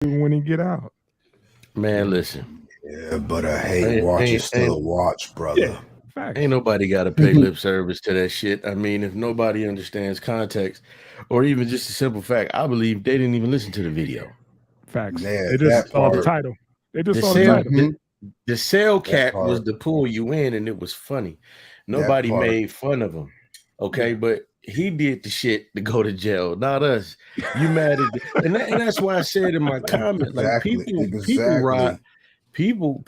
when he get out. Man, listen. Yeah, but a hate watch is still a watch, brother. Yeah, facts. Ain't nobody got to pay lip service to that shit. I mean, if nobody understands context, or even just a simple fact, I believe they didn't even listen to the video. Facts. Yeah, They just that saw the part. title. They just The saw the sale, title. the sale cat part. was to pull you in, and it was funny. Nobody part. made fun of him. Okay, but he did the shit to go to jail, not us. You mad at and that's why I said in my comment, like people ride. People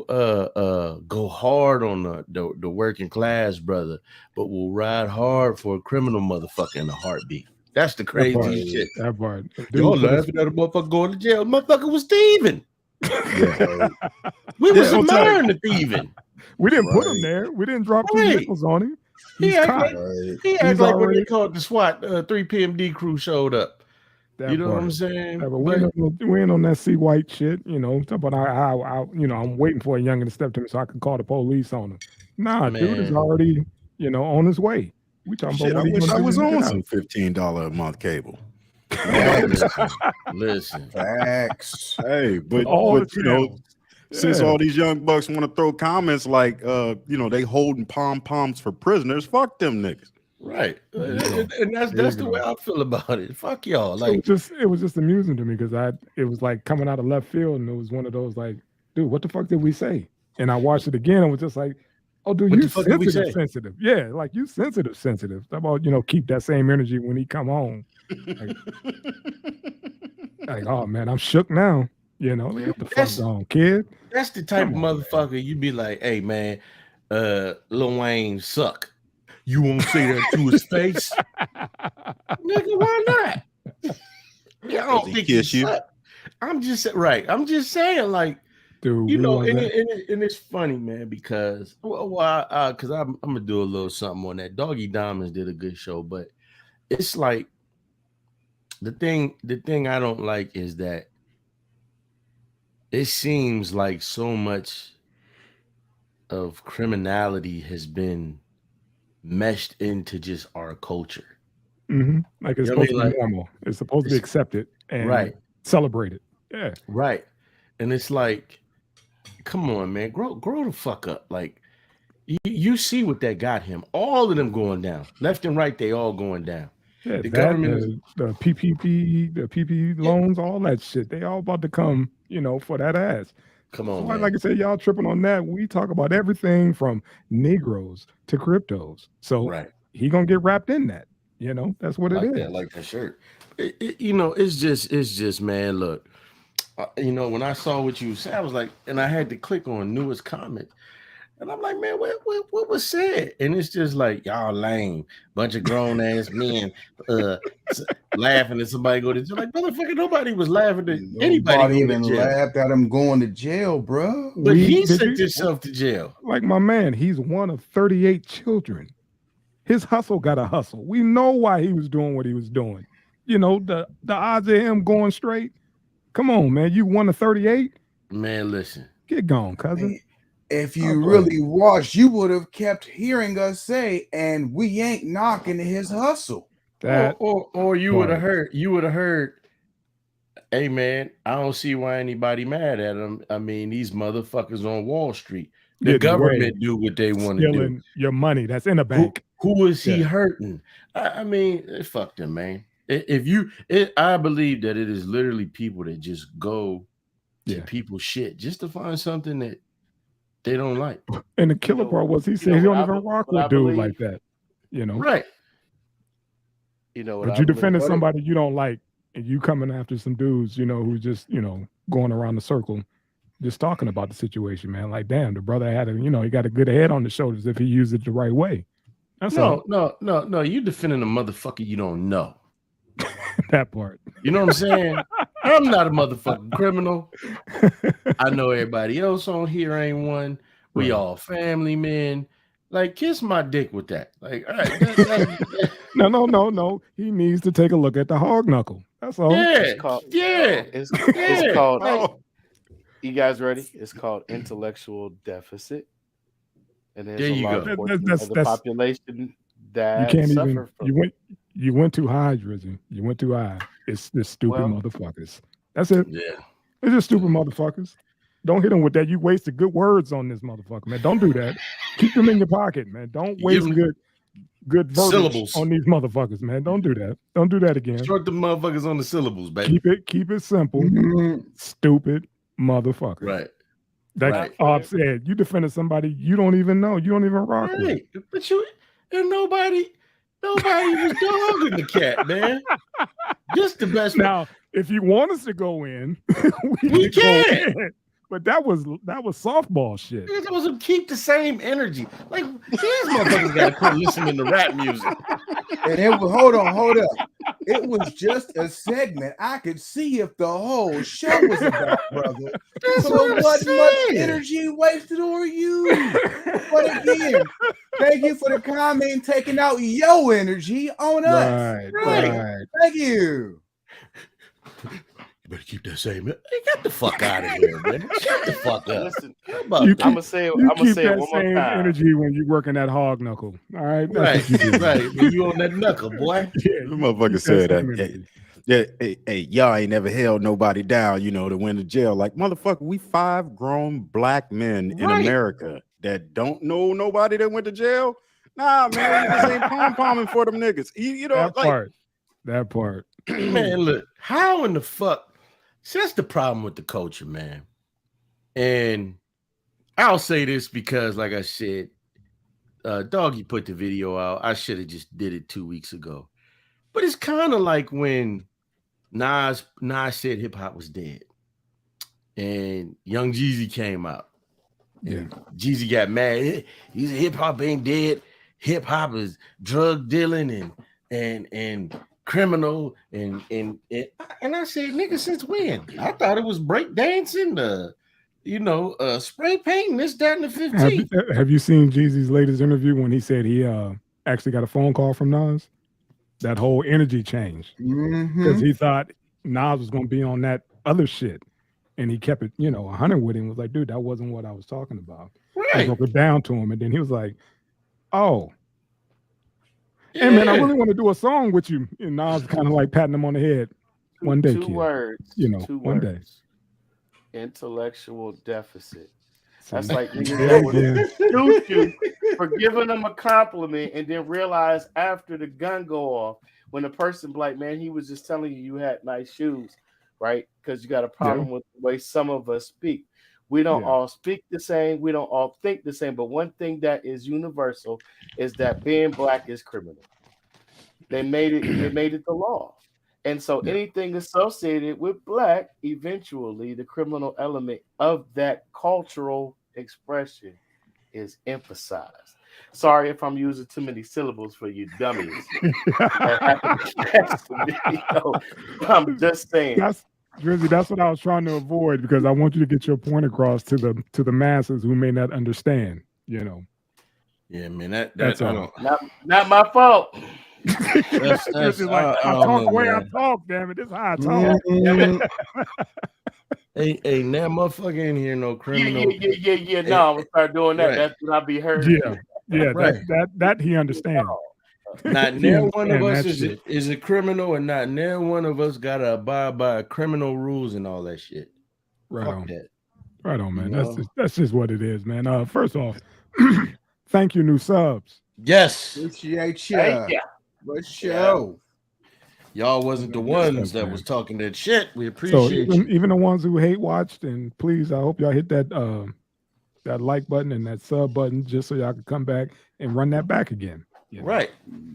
go hard on the working class brother, but will ride hard for a criminal motherfucker in a heartbeat. That's the crazy shit. That part. Y'all laughing at a motherfucker going to jail. Motherfucker was thieving. Yeah. We was admiring the thieving. We didn't put him there. We didn't drop two nickels on him. He act like when they called the SWAT 3 PMD crew showed up. You know what I'm saying? Yeah, but we ain't on that see white shit, you know. But I'm waiting for a youngin to step to me so I can call the police on him. Nah, man. Dude is already, on his way. We talking about. I wish I was on some $15 a month cable. Listen, facts. Hey, but since all these young bucks want to throw comments like, they holding pom-poms for prisoners, fuck them niggas. Right, and that's the way I feel about it. Fuck y'all. Like it was just amusing to me because it was like coming out of left field, and it was one of those like, dude, what the fuck did we say? And I watched it again and was just like, oh, dude, you sensitive. Yeah, like you sensitive. How about keep that same energy when he come home? Like, oh man, I'm shook now. Like, what the fuck's on, kid? That's the type of motherfucker you be like, hey man, Lil Wayne suck. You won't say that to his face, nigga. Why not? I don't think he suck. I'm just saying, like, dude, and it's funny, man, because I'm gonna do a little something on that. Doggy Diamonds did a good show, but it's like the thing I don't like is that it seems like so much of criminality has been meshed into just our culture. Mm-hmm. Like it's supposed to be normal. It's supposed to be accepted and celebrated. Yeah. Right. And it's like, come on, man, grow the fuck up. Like you see what that got him. All of them going down. Left and right, they all going down. Yeah, the government, the PPP, the PPP loans, all that shit. They all about to come, for that ass. Come on, man. Like I said, y'all tripping on that. We talk about everything from Negroes to cryptos. So he gonna get wrapped in that. That's what it is. That, like that shirt. It's just, man. Look, when I saw what you said, I was like, and I had to click on newest comment, and I'm like, man, what was said? And it's just like, y'all lame, bunch of grown ass men laughing at somebody go to jail. Like, motherfucker, nobody was laughing at anybody. Nobody even laughed at him going to jail, bro. But he sent himself to jail. Like my man, he's one of 38 children. His hustle got a hustle. We know why he was doing what he was doing. The odds of him going straight. Come on, man. You one of 38? Man, listen. Get gone, cousin. If you really watched, you would have kept hearing us say, and we ain't knocking his hustle. Or you would have heard, hey man, I don't see why anybody mad at him. I mean, these motherfuckers on Wall Street. The government do what they want to do. Your money that's in a bank. Who is he hurting? I mean, fuck them, man. I believe that it is literally people that just go to people's shit just to find something that they don't like. And the killer part was he said he don't even rock with dudes like that. Right. But you defended somebody you don't like, and you coming after some dudes, who's just, going around the circle, just talking about the situation, man. Like, damn, the brother had he got a good head on the shoulders if he used it the right way. That's all. No. You defending a motherfucker you don't know. That part. You know what I'm saying? I'm not a motherfucking criminal. I know everybody else on here ain't one. We all family men. Like, kiss my dick with that. Like, all right. No. He needs to take a look at the hog knuckle. That's all. Yeah. It's called. You guys ready? It's called intellectual deficit. And there's a lot of the population that you can't suffer even. You went too high, Drizzy. You went too high. It's the stupid motherfuckers. That's it. Yeah. They're just stupid motherfuckers. Don't hit them with that. You wasted good words on this motherfucker, man. Don't do that. Keep them in your pocket, man. Don't waste good verbiage syllables on these motherfuckers, man. Don't do that. Don't do that again. Short the motherfuckers on the syllables, baby. Keep it simple. Stupid motherfucker. Right. Like Ob said, you defended somebody you don't even know. You don't even rock with. But nobody was dogging the cat, man. Just the best. Now, if you want us to go in, we can. Go in. But that was softball shit. It was keep the same energy. Like these motherfuckers gotta quit listening to rap music. And it was hold up. It was just a segment. I could see if the whole show was about brother. That's so what it wasn't much energy wasted or used. But again, thank you for the comment taking out your energy on us. Right. Thank you. You better keep that same. Hey, get the fuck out of here, man. Shut the fuck up. Listen, I'm gonna say it one more time. Energy when you working that hog knuckle. All right, right. When you on that knuckle, boy. Yeah, the motherfucker said that. Hey, y'all ain't never held nobody down, to win the jail. Like, motherfucker, we 5 grown black men in America that don't know nobody that went to jail. Nah, man, you just ain't pom-pomming for them niggas. That part. Man, look, how in the fuck? See, that's the problem with the culture, man. And I'll say this because, like I said, Doggy put the video out. I should have just did it 2 weeks ago. But it's kind of like when Nas said hip hop was dead, and Young Jeezy came out. Yeah, Jeezy got mad. He said hip hop ain't dead. Hip hop is drug dealing and criminal and I said, nigga, since when? I thought it was break dancing, spray painting, this, that, and the 15th. Have you seen Jeezy's latest interview when he said he actually got a phone call from Nas? That whole energy changed because he thought Nas was going to be on that other shit, and he kept it, 100 with him. Was like, dude, that wasn't what I was talking about. Right. I broke it down to him, and then he was like, oh. Yeah. Hey man, I really want to do a song with you. And Nas kind of like patting him on the head. One day, two words. One day. Intellectual deficit. That's like niggas that would shoot you for giving them a compliment and then realize after the gun go off when the person like, man, he was just telling you had nice shoes, right? Because you got a problem with the way some of us speak. We don't all speak the same. We don't all think the same. But one thing that is universal is that being black is criminal. They made it the law. And so anything associated with black, eventually the criminal element of that cultural expression is emphasized. Sorry if I'm using too many syllables for you dummies. I'm just saying. Drizzy, that's what I was trying to avoid because I want you to get your point across to the masses who may not understand. Yeah, man, that's not my fault. That's like I talk the way I talk. Damn it, this is how I talk. Hey, now motherfucker in here, no criminal. Yeah. No, I'm gonna start doing that. Right. That's when I be heard. Yeah. Right. That he understands. Not near one of us is a criminal, and not near one of us gotta abide by criminal rules and all that shit. Right on. That. Right on, man. That's just what it is, man. First off, thank you, new subs. Yes. Appreciate you. Good show. Y'all wasn't the ones that was talking that shit. We appreciate you. Even the ones who hate watched, and please, I hope y'all hit that like button and that sub button just so y'all can come back and run that back again. Right.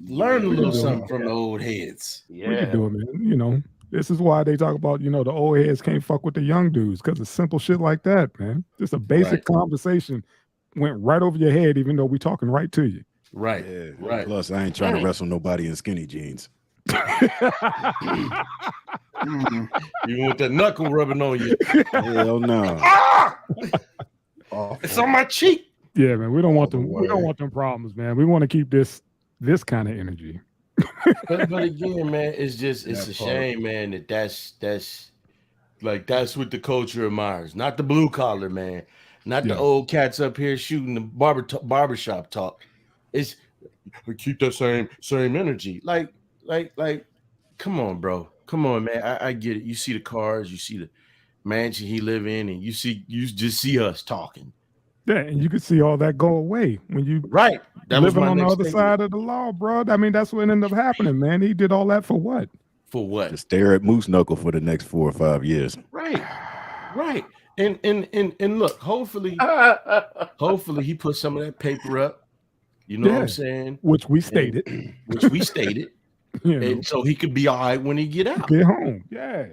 Learn a little something from the old heads. Yeah. We can do it, man. This is why they talk about, the old heads can't fuck with the young dudes because of simple shit like that, man. Just a basic conversation went right over your head, even though we talking right to you. Right. Yeah. Right. Plus, I ain't trying to wrestle nobody in skinny jeans. You want that knuckle rubbing on you? Hell no. It's on my cheek. Yeah, man. We don't want them. We don't want them problems, man. We want to keep this kind of energy. but again, man, it's a shame, man, that's what the culture admires. Not the blue collar, man. Not the old cats up here shooting the barbershop talk. We keep that same energy. Like, come on, bro. Come on, man. I get it. You see the cars, you see the mansion he live in, and you just see us talking. Yeah, and you can see all that go away when you right. That living on the other side of the law, bro. I mean, that's what ended up happening, man. He did all that for what? For what? To stare at Moose Knuckle for the next 4 or 5 years. Right. And look, hopefully he put some of that paper up. You know what I'm saying? Which we stated. And so he could be all right when he get out. Get home. Yeah.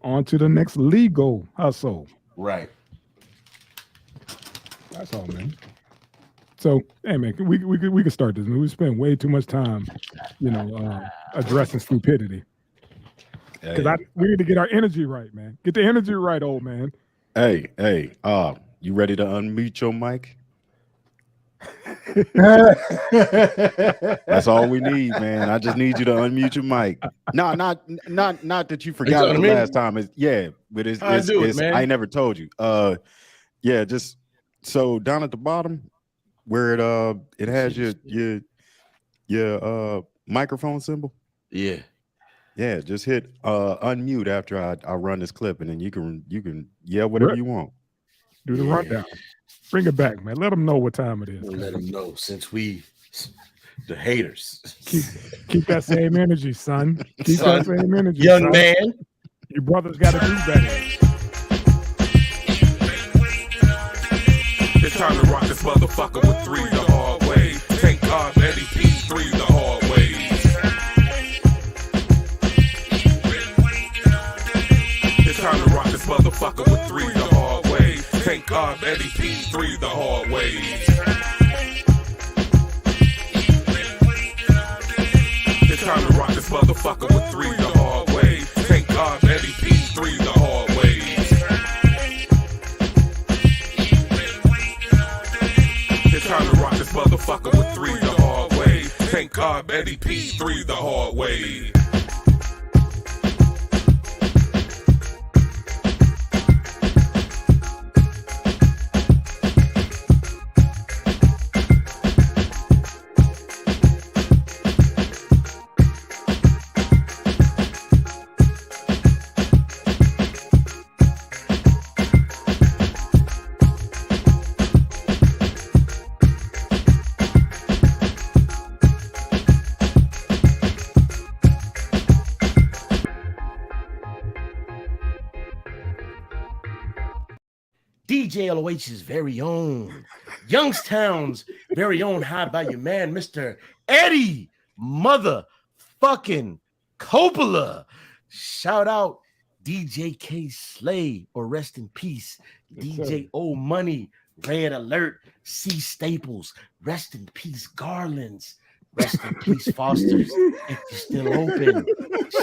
On to the next legal hustle. Right. That's all, man. So, hey, man, we can start this. We spend way too much time, addressing stupidity. Because we need to get our energy right, man. Get the energy right, old man. Hey, you ready to unmute your mic? That's all we need, man. I just need you to unmute your mic. No, not that you forgot it the last time. But it's I never told you. Just so down at the bottom where it has your microphone symbol. Yeah, just hit unmute after I run this clip, and then you can yell whatever you want. Do the rundown. Bring it back, man. Let them know what time it is. We'll let them know since the haters. Keep that same energy, son. Keep that same energy, young man. Your brothers got to do better. It's time to rock this motherfucker with 3 the hard way. Thank God Eddie P 3 the hard way. It's time to rock this motherfucker with 3 the hard way. Thank God Eddie P 3 the hard way. It's time to rock this motherfucker with 3 the hard way. Thank God Eddie P 3 the hard way. It's time to rock this motherfucker with 3 the hard way. Thank God Eddie P 3 the hard way. DJ LOH's very own, Youngstown's very own high value man, Mr. Eddie motherfucking Coppola. Shout out DJ K Slay, or rest in peace. DJ O Money, Red Alert, C Staples, rest in peace. Garlands, rest in peace. Foster's, if you're still open.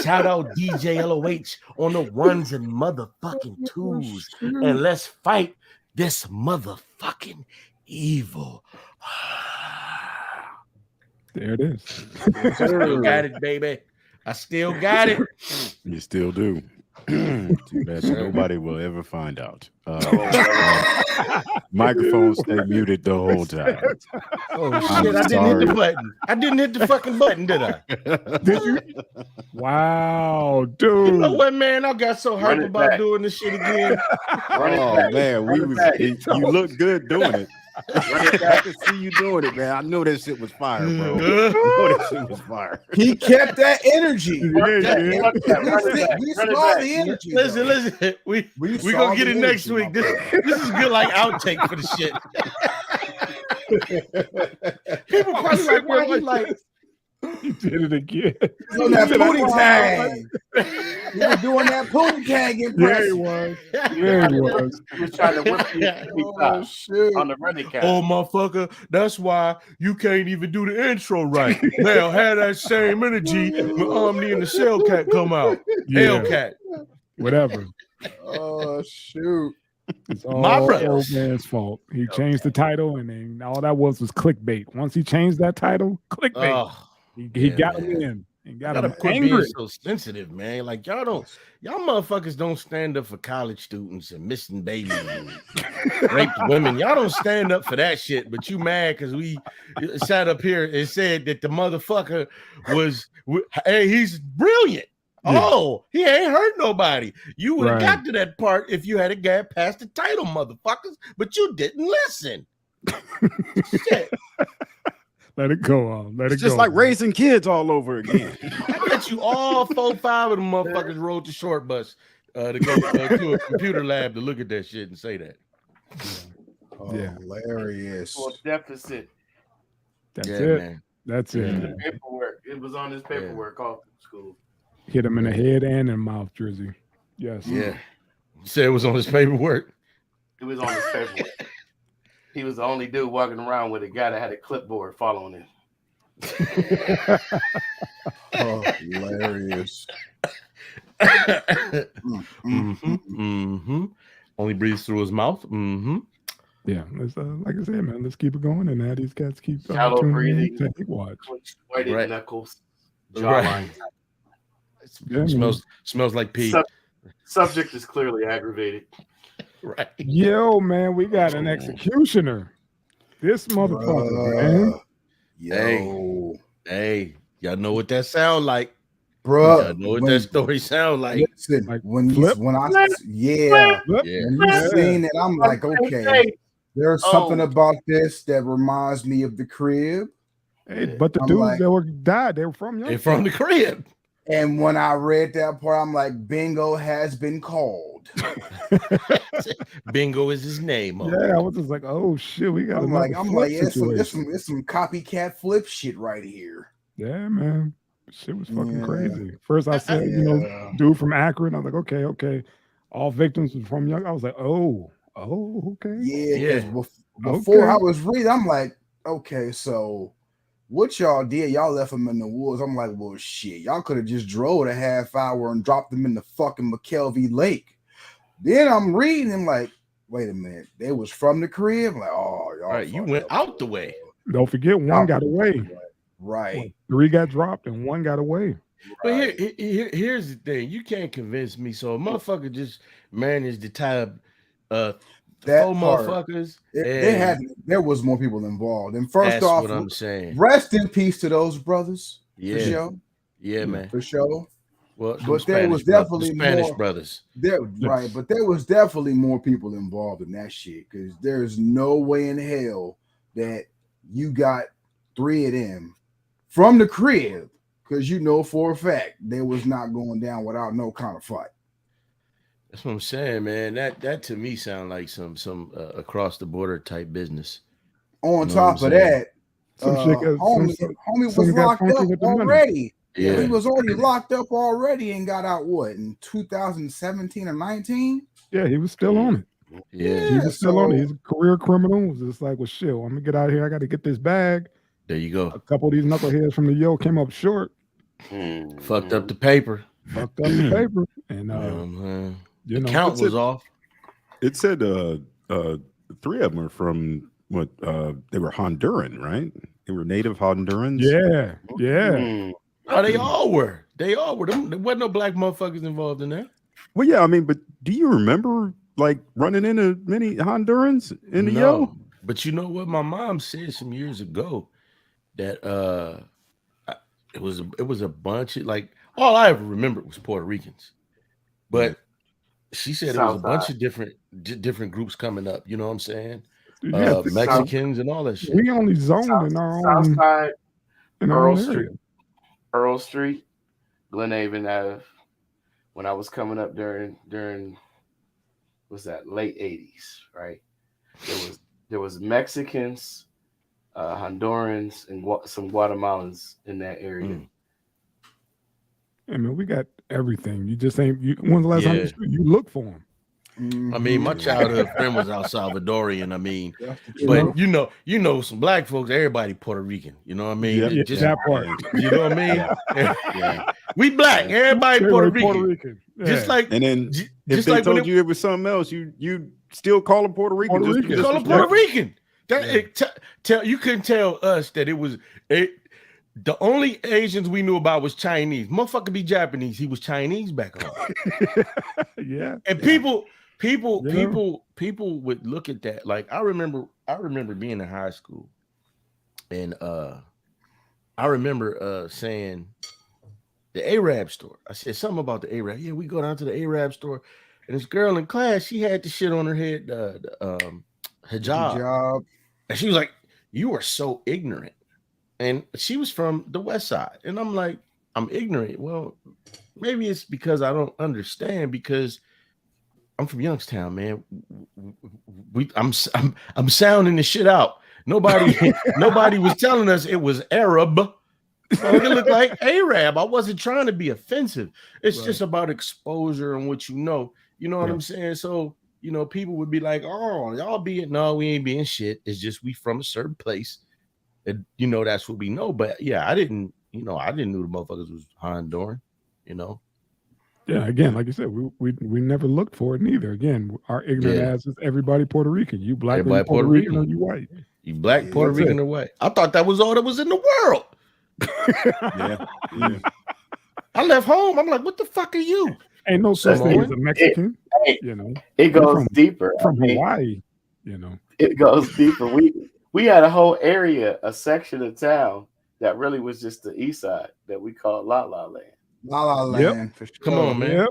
Shout out DJ LOH on the ones and motherfucking twos. And let's fight this motherfucking evil. There it is. Still got it, baby. I still got it. You still do. Too bad nobody will ever find out. Microphone stay muted the whole time. Oh shit! I didn't hit the button. I didn't hit the fucking button, did I? Did you? Wow, dude. You know what, man? I got so hyped about doing this shit again. Man, you look good doing it. I can see you doing it, man. I know that shit was fire, bro. I know that shit was fire. He kept that energy. We saw the energy. Listen. We gonna get it next week. This is good, like outtake for the shit. People probably like, why he like. You did it again. On that pootie tang. He was doing that pootie tang impression. Yeah, he was. Yeah, he was. He was trying to whip you on the running count. Oh, motherfucker, that's why you can't even do the intro right. Now, have that same energy when Omni and the Shellcat come out. Yeah. Hellcat. Whatever. Oh, shoot. It's all My brother. old man's fault. He changed the title, and then all that was clickbait. Once he changed that title, clickbait. He got him in and got him quit angry. being so sensitive, man. Like y'all motherfuckers don't stand up for college students and missing babies and raped women. Y'all don't stand up for that shit, but you mad because we sat up here and said that the motherfucker was, hey, he's brilliant. Oh, he ain't hurt nobody. You would have Right. got to that part if you had a guy pass the title, motherfuckers, but you didn't listen. Shit. Let it go on. Let It's it just go. like raising kids all over again. I bet you all 4, 5 of them motherfuckers rode the short bus to go to a computer lab to look at that shit and say that. Yeah. Hilarious. For deficit. That's Yeah, it. man. That's it. Yeah. man. Paperwork. It was on his paperwork off school. Hit him in the head and in the mouth, Drizzy. Yes. Yeah. You said it was on his paperwork. It was on his paperwork. He was the only dude walking around with a guy that had a clipboard following him. Oh, hilarious. Only breathes through his mouth. Yeah. Let's like I said, man, let's keep it going. And now these cats keep Shallow tuning in, breathing. take watch. Whited Right. knuckles. Right. Jawline. Yeah, Smells like pee. Subject is clearly aggravated. Right. Yo, man, we got an executioner. This motherfucker, man. Yo, Hey, y'all know what that sound like. bro. Y'all know what that story sound like. Listen, Like when flip? when I Flip. Yeah. when you seen it, I'm like, okay, there's something about this that reminds me of The Crib. Hey, but the I'm dudes like- that died, they were from They Youngstown. from the crib. And when I read that part, I'm like, bingo has been called. Bingo is his name. Yeah, I was just like, oh shit, we got I'm another like, flip yeah, situation. it's some copycat flip shit right here. Yeah, man. Shit was fucking Yeah. crazy. First I said, you know, dude from Akron. I was like, okay. All victims was from Young. I was like, oh, okay. Yeah, 'cause before Okay. I was reading, I'm like, okay, so what y'all did, y'all left them in the woods. I'm like, well, shit, y'all could have just drove a half hour and dropped them in the fucking McKelvey Lake. Then I'm reading and like, wait a minute, they was from the crib. I'm like, oh, y'all. All right, you fucked went up. out the way. Don't forget, one got away. Right. 3 got dropped and 1 got away. But here's the thing: you can't convince me. So a motherfucker just managed to tie up That 4 part, motherfuckers. There was more people involved. And first That's off, what I'm saying. rest in peace to those brothers. Yeah. For sure. Yeah, man. For sure. Well, But there was definitely Spanish more brothers. Right, but there was definitely more people involved in that shit because there's no way in hell that you got 3 of them from the crib because you know for a fact they was not going down without no kind of fight. That's what I'm saying, man. That to me sound like some across the border type business. On know top what of I'm saying? that, homie some was got locked funky up with the money. already. Yeah. He was already locked up already and got out what in 2017 or 19? Yeah, he was still on it. Yeah. He was still on it. He's a career criminal. It was just like, well, shit, I'm gonna get out of here. I got to get this bag. There you go. A couple of these knuckleheads from the Yo came up short, Fucked up the paper. fucked up the paper, and you The know, count was off. It said 3 of them are from what they were Honduran, right? They were native Hondurans. Yeah. Oh, they all were. There wasn't no black motherfuckers involved in that. Well, yeah, I mean, but do you remember like running into many Hondurans in the Yo? But you know what? My mom said some years ago that it was a bunch of like all I ever remembered was Puerto Ricans, but she said it was a bunch of different groups coming up. You know what I'm saying? Yeah, Mexicans and all that shit. We only zoned in our own Southside, Earl Street. Earl Street, Glenhaven Ave. When I was coming up during was that late 80s, right? There was Mexicans, Hondurans, and some Guatemalans in that area. I mean, we got everything. You just ain't. When's the last time you look for them? I mean, my childhood friend was El Salvadorian. I mean, but you know, some black folks, everybody Puerto Rican. You know what I mean? Yeah, Just that part. You know what I mean? We black, everybody Puerto Rican. Yeah. Just like, And then if just they like told you it was something else, you still call them Puerto Rican. Puerto Rican. call them Puerto Rican. You couldn't tell us that it was the only Asians we knew about was Chinese. Motherfucker be Japanese. He was Chinese back home. Yeah. And people would look at that. Like I remember being in high school, and I remember saying, the Arab store. I said something about the Arab. Yeah, we go down to the Arab store, and this girl in class, she had the shit on her head, hijab. And she was like, "You are so ignorant." And she was from the West Side, and I'm like, "I'm ignorant." Well, maybe it's because I don't understand, because I'm from Youngstown, man. I'm sounding the shit out. Nobody was telling us it was Arab. So it looked like Arab. I wasn't trying to be offensive. It's just about exposure and what you know. You know what I'm saying? So, people would be like, "Oh, y'all being," no, we ain't being shit. It's just we from a certain place. And, that's what we know. But yeah, I didn't know the motherfuckers was Honduran, Yeah, again, like you said, we never looked for it neither. Again, our ignorant ass is everybody Puerto Rican. You black or Puerto Rican or you white. You black, Puerto Rican or white. I thought that was all that was in the world. Yeah. I left home. I'm like, what the fuck are you? Ain't no such thing as a Mexican. It goes deeper. From Hawaii, It goes deeper. We had a whole area, a section of town that really was just the east side that we called La La Land. La La Land, for sure. Come on, man. Yep.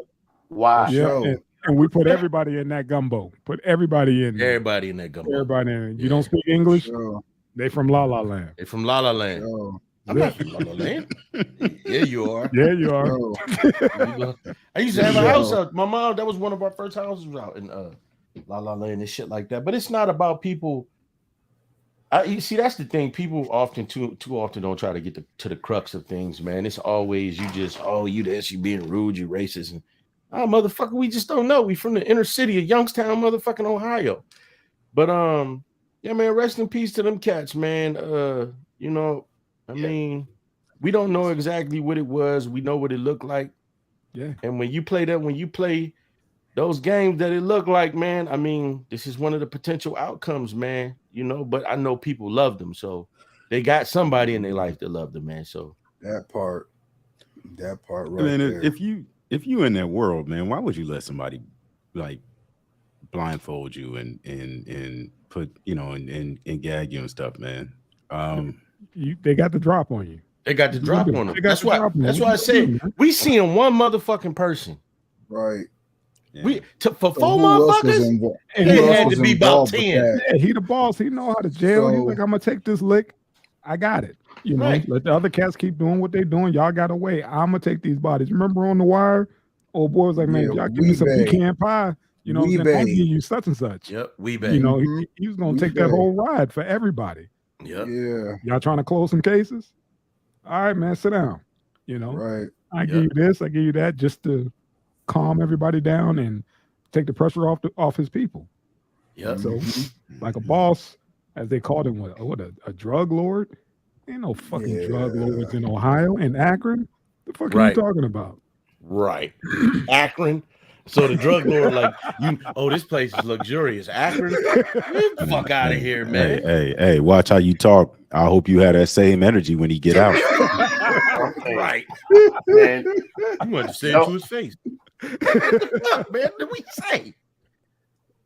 Why? Yeah. And we put everybody in that gumbo. Put everybody in there. Everybody in that gumbo. Everybody in. You don't speak English? Sure. They from La La Land. They from La La Land. Sure. I'm not from La La Land. Yeah, you are. Yeah, you are. I used to have a house out. My mom, that was one of our first houses out in La La Land and shit like that. But it's not about people. You see, that's the thing. People often too often don't try to get to the crux of things, man. It's always you this, you being rude, you racist, and motherfucker, we just don't know. We from the inner city of Youngstown, motherfucking Ohio. But yeah, man, rest in peace to them cats, man. I mean, we don't know exactly what it was. We know what it looked like. Yeah. And when you play those games that it looked like, man, I mean, this is one of the potential outcomes, man. But I know people love them, so they got somebody in their life that loved them, man. So that part right then there. if you in that world, man, why would you let somebody like blindfold you and put and gag you and stuff, man? They got the drop on you. They got the drop on them. That's why I said we seeing one motherfucking person. Right. Yeah. For 4 motherfuckers, it had to be about 10. Yeah, he the boss. He know how to jail. He's like, I'm gonna take this lick. I got it. Let the other cats keep doing what they doing. Y'all got away. I'm gonna take these bodies. Remember on The Wire? Old boy was like, man, y'all give me some pecan pie. I'm give you such and such. Yep, we he was gonna take that whole ride for everybody. Yep. Yeah. Y'all trying to close some cases? All right, man, sit down. Right. I give you this, I give you that, just to calm everybody down and take the pressure off his people. Yeah. So, like a boss, as they called him, a drug lord? Ain't no fucking drug lords in Ohio and Akron. The fuck are you talking about? Right. Akron. So the drug lord, this place is luxurious. Akron, get the fuck out of here, man. Hey, watch how you talk. I hope you have that same energy when he get out. Right. Man, you want to say it to his face. What the fuck, man? What did we say?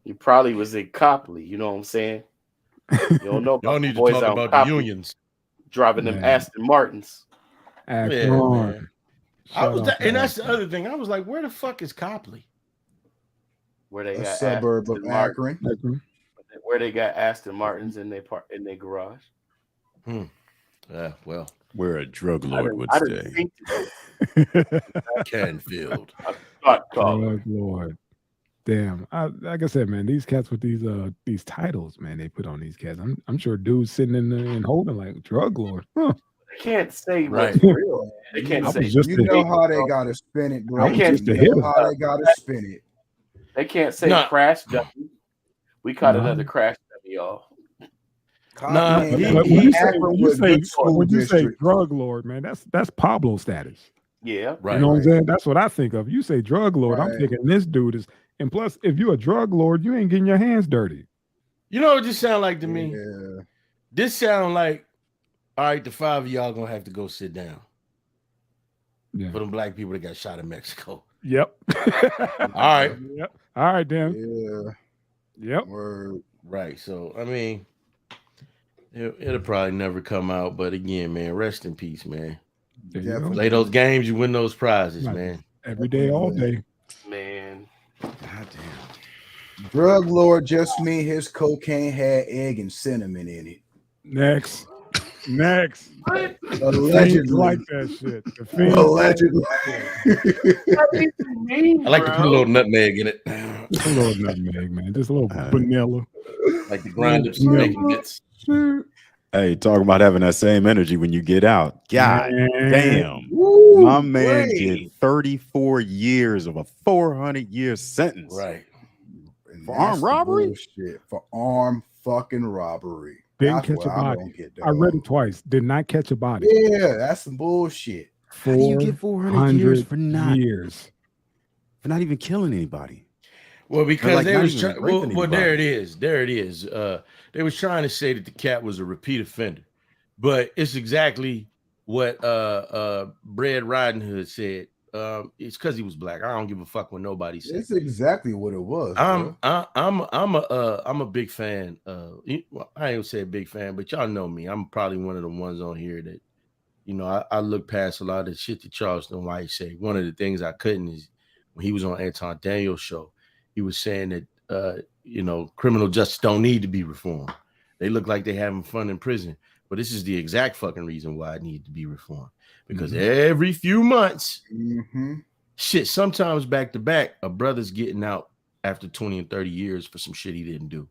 He probably was in Copley, you know what I'm saying? You don't know. Y'all need to talk about the unions. Driving them Aston Martins. Akron. And that's the other thing. I was like, where the fuck is Copley? Where they got suburb of Akron. Where they got Aston Martins in their garage. Well, where a drug lord would stay. Canfield. Drug lord. Damn. Like I said, man, these cats with these titles, man, they put on these cats. I'm sure dudes sitting in there and holding like drug lord. Huh. They can't say what's real. They can't say. How they gotta spin it, bro. How they gotta spin it. They can't say crash dummy. We caught another crash dummy, y'all. When you say drug lord, man, that's Pablo status. Yeah, right. You know what I'm saying? That's what I think of. You say drug lord, I'm thinking this dude is. And plus, if you're a drug lord, you ain't getting your hands dirty. You know what this sound like to me? Yeah. This sound like, all right, the 5 of y'all gonna have to go sit down. Yeah. For them black people that got shot in Mexico. Yep. All right. Yep. All right, then. Yeah. Yep. Word. Right. So, I mean, it'll probably never come out. But again, man, rest in peace, man. Play those games, you win those prizes, man. Every day, all day. Man. God damn. Drug lord just mean his cocaine had egg and cinnamon in it. Next. Allegedly. Like that shit. Allegedly. I like to put a little nutmeg in it. Just a little nutmeg, man. Just a little vanilla. Like the grind up some bacon bits. Hey, talking about having that same energy when you get out. God damn. Woo, my man get 34 years of a 400-year sentence. Right. For armed robbery? Bullshit. For armed fucking robbery. Didn't catch a body. I read it twice. Did not catch a body. Yeah, that's some bullshit. How do you get 400 years for not even killing anybody? Well, because like they was well, there it is. They was trying to say that the cat was a repeat offender, but it's exactly what Red Riding Hood said. It's because he was black. I don't give a fuck what nobody says. It's exactly what it was. I'm a big fan. I ain't gonna say a big fan, but y'all know me. I'm probably one of the ones on here that, I look past a lot of the shit that Charleston White say. One of the things I couldn't is when he was on Anton Daniel's show, he was saying that criminal justice don't need to be reformed. They look like they having fun in prison, but this is the exact fucking reason why it needs to be reformed. Because every few months, shit, sometimes back to back, a brother's getting out after 20 and 30 years for some shit he didn't do.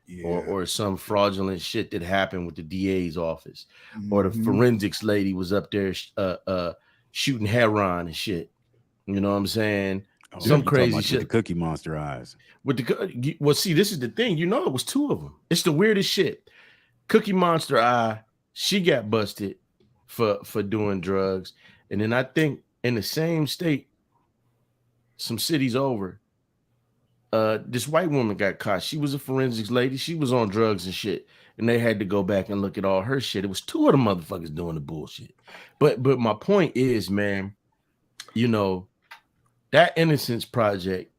Yeah. Or some fraudulent shit that happened with the DA's office. Or the forensics lady was up there shooting heroin and shit. You know what I'm saying? Some crazy shit. With the Cookie Monster eyes. Well, see, this is the thing. It was two of them. It's the weirdest shit. Cookie Monster Eye, she got busted for doing drugs. And then I think in the same state, some cities over, this white woman got caught. She was a forensics lady. She was on drugs and shit. And they had to go back and look at all her shit. It was two of the motherfuckers doing the bullshit. But my point is, man, that Innocence Project,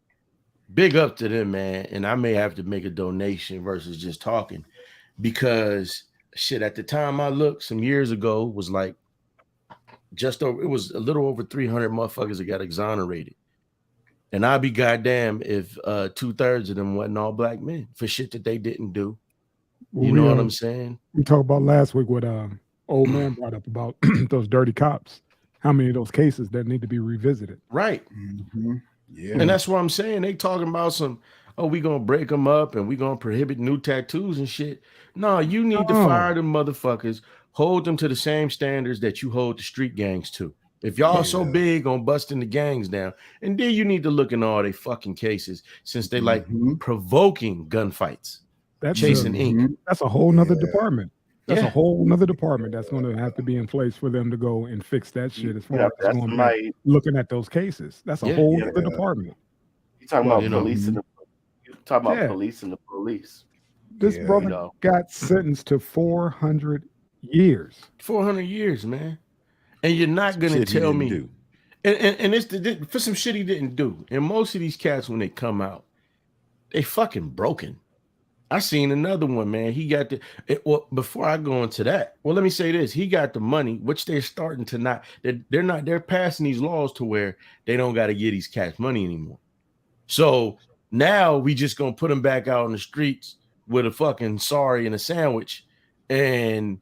big up to them, man. And I may have to make a donation versus just talking, because shit, at the time I looked some years ago, was like it was a little over 300 motherfuckers that got exonerated. And I'd be goddamn if 2/3 of them wasn't all black men for shit that they didn't do. Well, you know what I'm saying? We talked about last week what old man brought up about those dirty cops. How many of those cases that need to be revisited? Right. Yeah. And that's what I'm saying. They talking about we gonna break them up and we gonna prohibit new tattoos and shit. No, you need to fire them motherfuckers, hold them to the same standards that you hold the street gangs to. If y'all so big on busting the gangs down, and then you need to look in all they fucking cases, since they like provoking gunfights. That's chasing ink. That's a whole nother department. That's a whole nother department that's going to have to be in place for them to go and fix that shit. As far as looking at those cases, that's a whole other department. You talking about police and police and the police. This brother got sentenced to 400 years. 400 years, man. And you're not going to tell me. And it's for some shit he didn't do. And most of these cats, when they come out, they fucking broken. I seen another one, man. He got before I go into that, let me say this. He got the money, which they're starting to they're passing these laws to where they don't got to give these cats money anymore. So now we just going to put them back out on the streets with a fucking sorry and a sandwich, and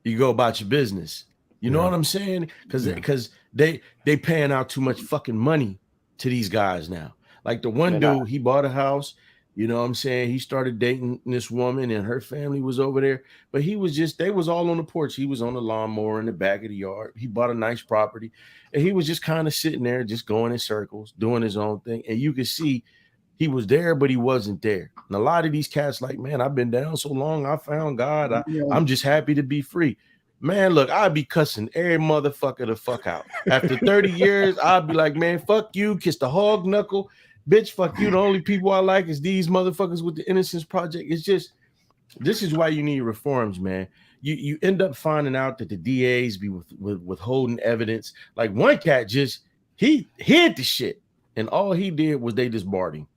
you go about your business. You know what I'm saying? Because they paying out too much fucking money to these guys now. Like the one dude, he bought a house. You know what I'm saying? He started dating this woman and her family was over there, but they was all on the porch. He was on the lawnmower in the back of the yard. He bought a nice property and he was just kind of sitting there, just going in circles, doing his own thing. And you could see he was there, but he wasn't there. And a lot of these cats like, man, I've been down so long. I found God. I'm just happy to be free. Man, look, I'd be cussing every motherfucker the fuck out. After 30 years, I'd be like, man, fuck you, kiss the hog knuckle. Bitch, fuck you. The only people I like is these motherfuckers with the Innocence Project. It's just, this is why you need reforms, man. You end up finding out that the DAs be withholding evidence. Like one cat he hid the shit. And all he did was they disbarred him.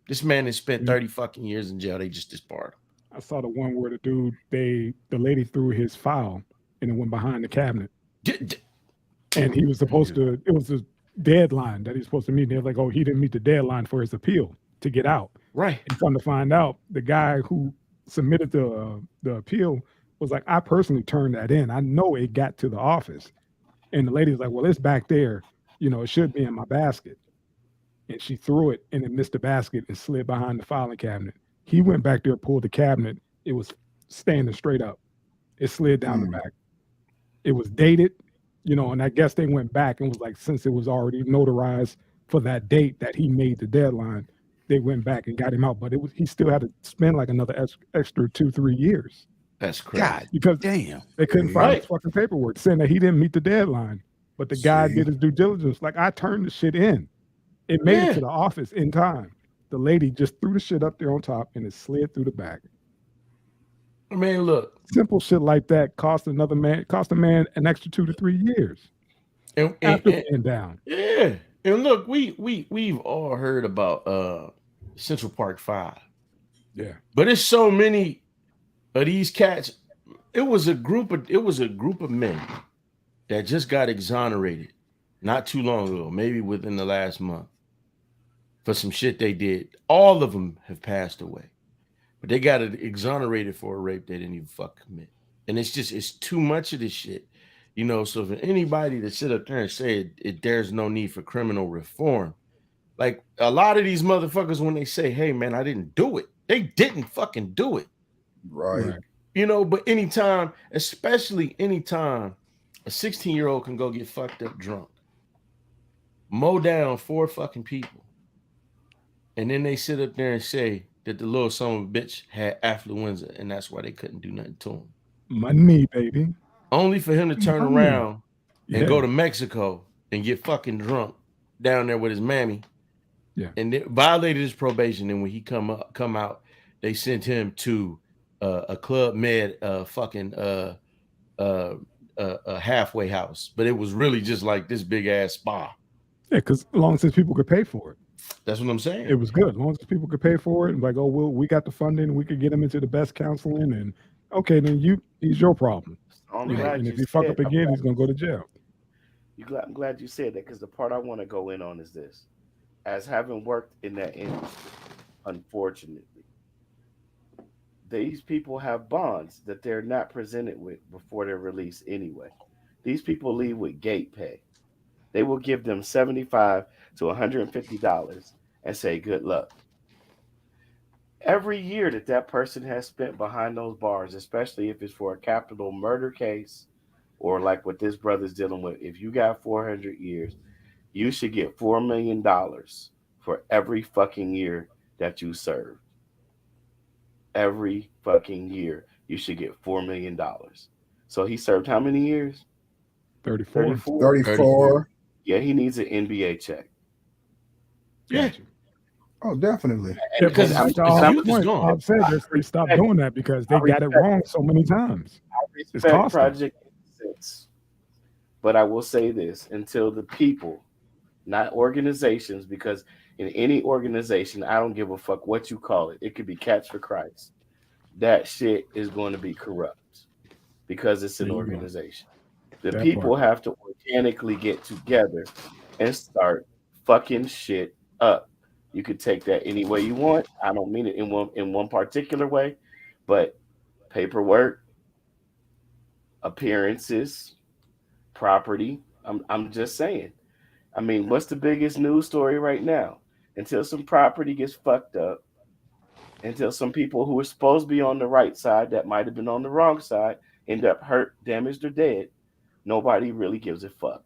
This man has spent 30 fucking years in jail. They just disbarred him. I saw the one where the lady threw his file and it went behind the cabinet. and he was supposed to. It was a deadline that he was supposed to meet. And they were like, "Oh, he didn't meet the deadline for his appeal to get out." Right. And come to find out, the guy who submitted the appeal was like, "I personally turned that in. I know it got to the office." And the lady was like, "Well, it's back there. You know, it should be in my basket." And she threw it, and it missed the basket and slid behind the filing cabinet. He went back there, pulled the cabinet. It was standing straight up. It slid down the back. It was dated, you know, and I guess they went back and was like, since it was already notarized for that date that he made the deadline, they went back and got him out. But he still had to spend like another extra 2-3 years. That's crazy. God, because damn, they couldn't find his fucking paperwork saying that he didn't meet the deadline. But the guy did his due diligence. Like, I turned the shit in. It made it to the office in time. The lady just threw the shit up there on top and it slid through the back. I mean, look, simple shit like that cost a man an extra 2 to 3 years after being down. Yeah, and look, we've all heard about Central Park 5. Yeah, but it's so many of these cats. It was a group of men that just got exonerated not too long ago, maybe within the last month, for some shit they did. All of them have passed away. But they got exonerated for a rape they didn't even fuck commit. And it's too much of this shit. You know, so for anybody to sit up there and say there's no need for criminal reform, like a lot of these motherfuckers, when they say, hey, man, I didn't do it, they didn't fucking do it. Right. You know, but especially anytime a 16-year-old can go get fucked up drunk, mow down 4 fucking people, and then they sit up there and say that the little son of a bitch had affluenza and that's why they couldn't do nothing to him. Money, baby. Only for him to turn around and go to Mexico and get fucking drunk down there with his mammy. Yeah. And they violated his probation. And when he come out, they sent him to a Club Med a halfway house. But it was really just like this big ass spa. Yeah, because as long as people could pay for it. That's what I'm saying. It was good. As long as people could pay for it and like, oh, well, we got the funding, we could get him into the best counseling, and okay, then he's your problem. And if you fuck up again, he's gonna go to jail. I'm glad you said that, because the part I want to go in on is this. As having worked in that industry, unfortunately, these people have bonds that they're not presented with before they're released anyway. These people leave with gate pay. They will give them $75 to $150 and say, good luck. Every year that person has spent behind those bars, especially if it's for a capital murder case or like what this brother's dealing with, if you got 400 years, you should get $4 million for every fucking year that you served. Every fucking year, you should get $4 million. So he served how many years? 34. 34. Yeah, he needs an NBA check. Yeah. Oh, definitely. Because I've said they stopped doing that because they got it wrong so many times. It's Project 6. But I will say this, until the people, not organizations, because in any organization, I don't give a fuck what you call it. It could be Cats for Christ. That shit is going to be corrupt because it's an organization. The people have to organically get together and start fucking shit up. You could take that any way you want. I don't mean it in one particular way, but paperwork, appearances, property. I'm just saying. I mean, what's the biggest news story right now? Until some property gets fucked up, until some people who were supposed to be on the right side that might have been on the wrong side end up hurt, damaged, or dead, nobody really gives a fuck.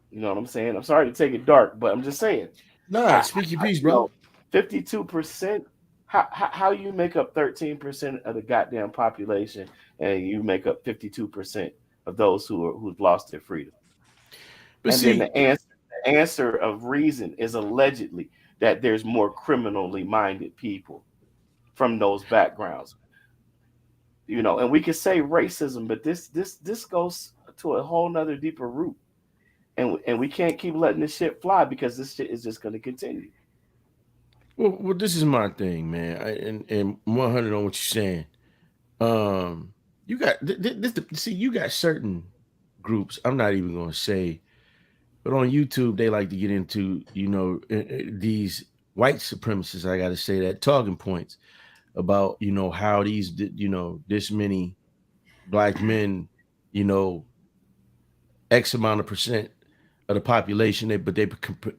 You know what I'm saying? I'm sorry to take it dark, but I'm just saying. Nah, speak your piece, bro. 52%. How you make up 13% of the goddamn population, and you make up 52% of those who've lost their freedom? But then the answer of reason is allegedly that there's more criminally minded people from those backgrounds. You know, and we could say racism, but this goes to a whole nother deeper root. And we can't keep letting this shit fly because this shit is just going to continue. Well, this is my thing, man. And 100 on what you're saying. You got you got certain groups. I'm not even going to say, but on YouTube, they like to get into, these white supremacists, I got to say that, talking points about, how these, this many black men, X amount of percent of the population, but they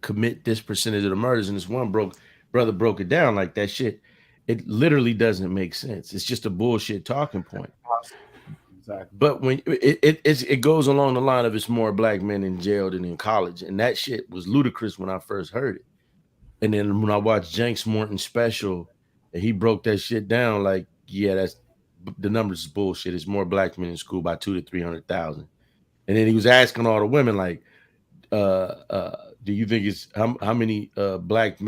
commit this percentage of the murders. And this one brother broke it down like that shit. It literally doesn't make sense. It's just a bullshit talking point. Exactly. But when it goes along the line of it's more black men in jail than in college, and that shit was ludicrous when I first heard it. And then when I watched Jenks Morton's special, and he broke that shit down, like, yeah, that's the numbers is bullshit. It's more black men in school by 200,000 to 300,000. And then he was asking all the women, like, do you think it's how many black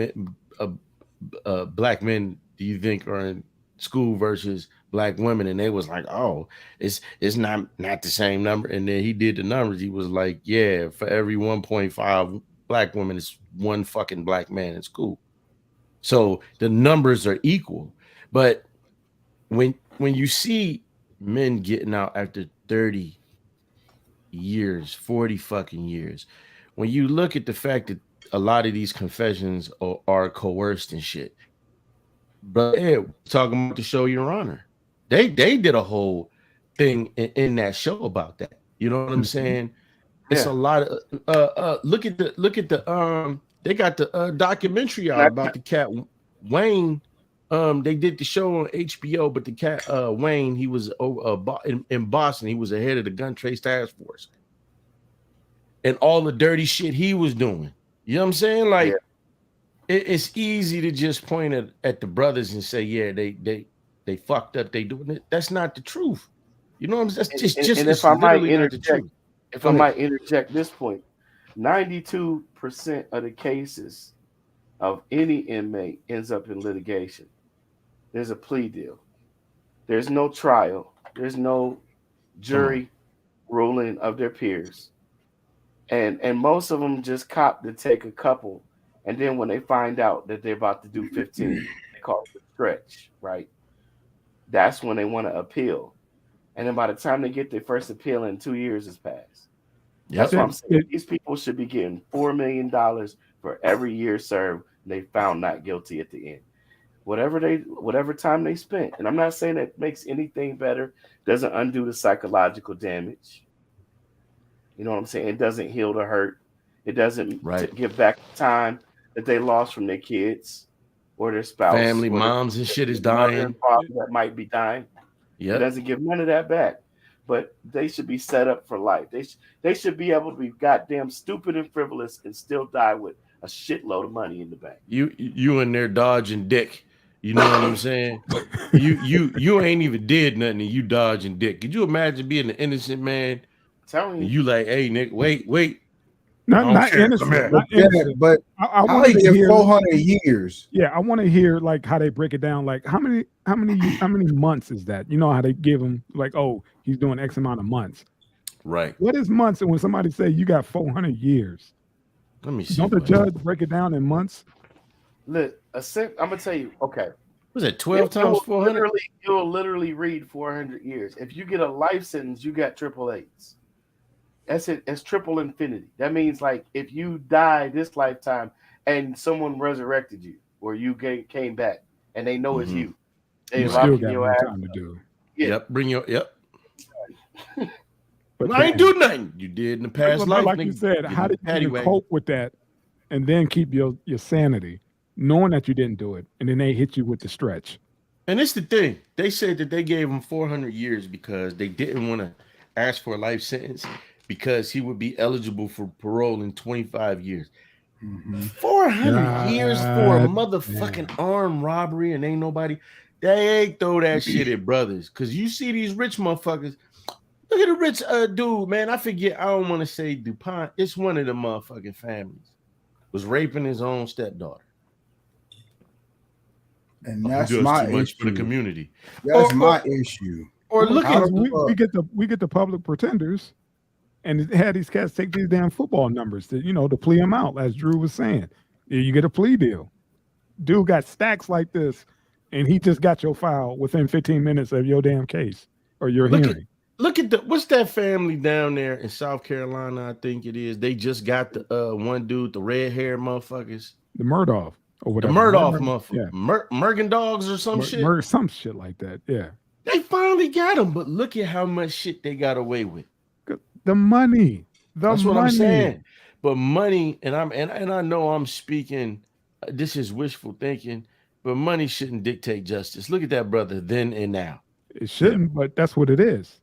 men do you think are in school versus black women? And they was like, oh, it's not the same number. And then he did the numbers. He was like, yeah, for every 1.5 black women, it's one fucking black man in school. So the numbers are equal. But when you see men getting out after 30 years, 40 fucking years, when you look at the fact that a lot of these confessions are coerced and shit, but talking about the show Your Honor, they did a whole thing in that show about that. You know what I'm saying? It's a lot of look at the they got the documentary out about the cat Wayne. They did the show on HBO, but the cat Wayne, he was in Boston. He was the head of the gun trace task force, and all the dirty shit he was doing. You know what I'm saying? Like, it's easy to just point at the brothers and say, yeah, they fucked up. They doing it. That's not the truth. You know what I'm saying? That's just and if I might interject, might interject this point, 92% of the cases of any inmate ends up in litigation. There's a plea deal. There's no trial. There's no jury ruling of their peers. And most of them just cop to take a couple. And then when they find out that they're about to do 15, they call it a stretch, right? That's when they want to appeal. And then by the time they get their first appeal in, 2 years has passed. That's what I'm saying. These people should be getting $4 million for every year served. And they found not guilty at the end. Whatever time they spent. And I'm not saying that makes anything better. Doesn't undo the psychological damage. You know what I'm saying? It doesn't heal the hurt. It doesn't give back the time that they lost from their kids or their spouse. Family, moms and shit is dying. That might be dying. It doesn't give none of that back. But they should be set up for life. They should be able to be goddamn stupid and frivolous and still die with a shitload of money in the bank. You in there dodging dick. You know what I'm saying? You ain't even did nothing and you dodging dick. Could you imagine being an innocent man? Telling you like, hey, Nick, wait. Not innocent, but I want to hear 400 years. Yeah, I want to hear like how they break it down. Like how many months is that? You know how they give them like, oh, he's doing X amount of months. Right. What is months? And when somebody say you got 400 years, let me see. Don't the judge break it down in months? Look, I'm gonna tell you. Okay, was it 12 times 400? You'll literally read 400 years. If you get a life sentence, you got triple A's. That's it. It's triple infinity. That means like if you die this lifetime and someone resurrected you, or you came back, and they know it's you, they still got more time to do. Yep, bring your But I ain't do nothing. You did in the past life. Like you said, how did you cope with that, and then keep your sanity, knowing that you didn't do it, and then they hit you with the stretch? And it's the thing. They said that they gave him 400 years because they didn't want to ask for a life sentence, because he would be eligible for parole in 25 years. 400 years for a motherfucking armed robbery, and ain't nobody. They ain't throw that shit at brothers. Because you see these rich motherfuckers. Look at the rich dude, man. I forget. I don't want to say DuPont. It's one of the motherfucking families. Was raping his own stepdaughter. And that's my issue. Much for the community. That's my issue. Or look at we get the public pretenders. And it had these cats take these damn football numbers to plea them out, as Drew was saying. You get a plea deal. Dude got stacks like this, and he just got your file within 15 minutes of your damn case or your hearing. look at what's that family down there in South Carolina? I think it is. They just got the one dude, the red hair motherfuckers, the Murdoch or whatever. The Murdoch motherfucker, yeah. Mergen dogs or some shit. Some shit like that. Yeah. They finally got him, but look at how much shit they got away with. The money. That's what I'm saying. But money, and I know I'm speaking. This is wishful thinking, but money shouldn't dictate justice. Look at that brother then and now. It shouldn't, but that's what it is.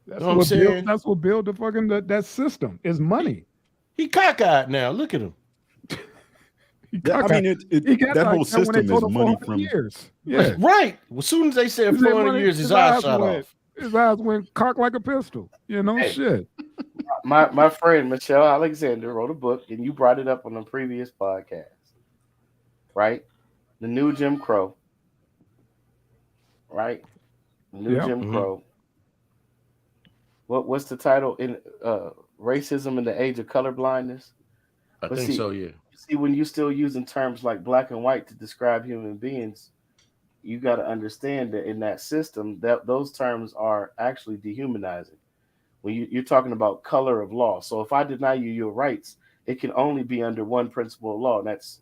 That's what I'm saying. That's what build the fucking that system is money. He cockeyed now. Look at him. I mean, that whole system is money from years. Yeah, right. As soon as they said 400 years, his eyes shot off. His eyes went cocked like a pistol. You know, shit. My friend Michelle Alexander wrote a book, and you brought it up on a previous podcast, right? The New Jim Crow, right? The New Jim Crow. What's the title? In Racism in the Age of Colorblindness? I think so, yeah. See, when you're still using terms like black and white to describe human beings, you got to understand that in that system, that those terms are actually dehumanizing. When you're talking about color of law. So if I deny you your rights, it can only be under one principle of law, and that's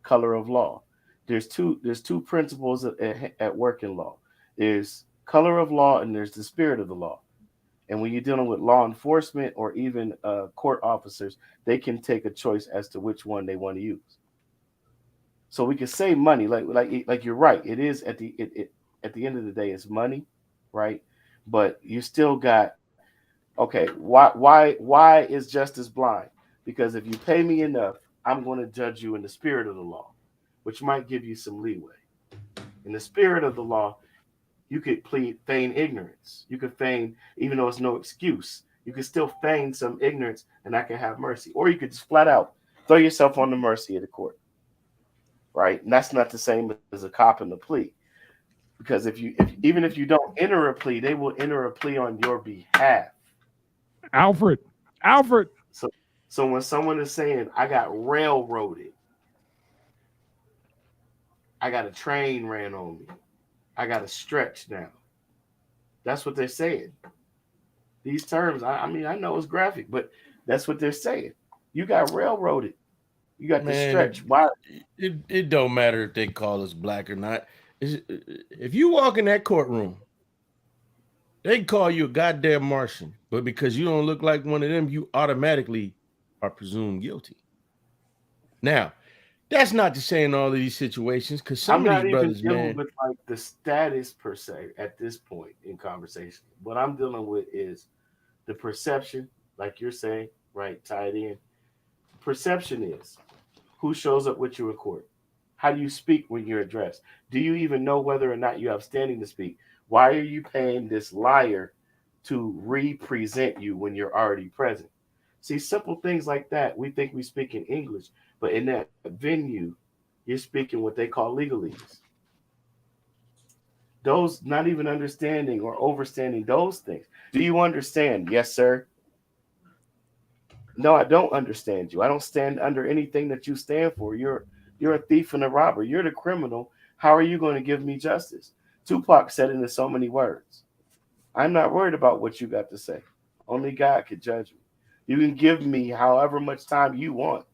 color of law. There's two principles at work in law. There's color of law and there's the spirit of the law. And when you're dealing with law enforcement or even court officers, they can take a choice as to which one they want to use. So we can say money, like you're right. It is at the end of the day, it's money, right? But you still got, okay, why is justice blind? Because if you pay me enough, I'm going to judge you in the spirit of the law, which might give you some leeway. In the spirit of the law, you could feign ignorance. You could feign, even though it's no excuse, you could still feign some ignorance and I can have mercy. Or you could just flat out throw yourself on the mercy of the court. Right? And that's not the same as a cop in the plea. Because even if you don't enter a plea, they will enter a plea on your behalf. Alfred. So when someone is saying, I got railroaded, I got a train ran on me, I got a stretch now. That's what they're saying. These terms, I mean, I know it's graphic, but that's what they're saying. You got railroaded. You got the stretch. Why? It don't matter if they call us black or not. If you walk in that courtroom, they can call you a goddamn Martian, but because you don't look like one of them, you automatically are presumed guilty. Now, that's not to say in all of these situations, because some of these brothers, man, dealing with like the status per se at this point in conversation. What I'm dealing with is the perception, like you're saying, right? Tied in. Perception is who shows up with you in court. How do you speak when you're addressed? Do you even know whether or not you have standing to speak? Why are you paying this liar to represent you when you're already present? See, simple things like that. We think we speak in English, but in that venue, you're speaking what they call legalese. Those not even understanding or overstanding those things. Do you understand? Yes, sir. No, I don't understand you. I don't stand under anything that you stand for. You're a thief and a robber. You're the criminal. How are you going to give me justice? Tupac said it in so many words. I'm not worried about what you got to say. Only God could judge me. You can give me however much time you want.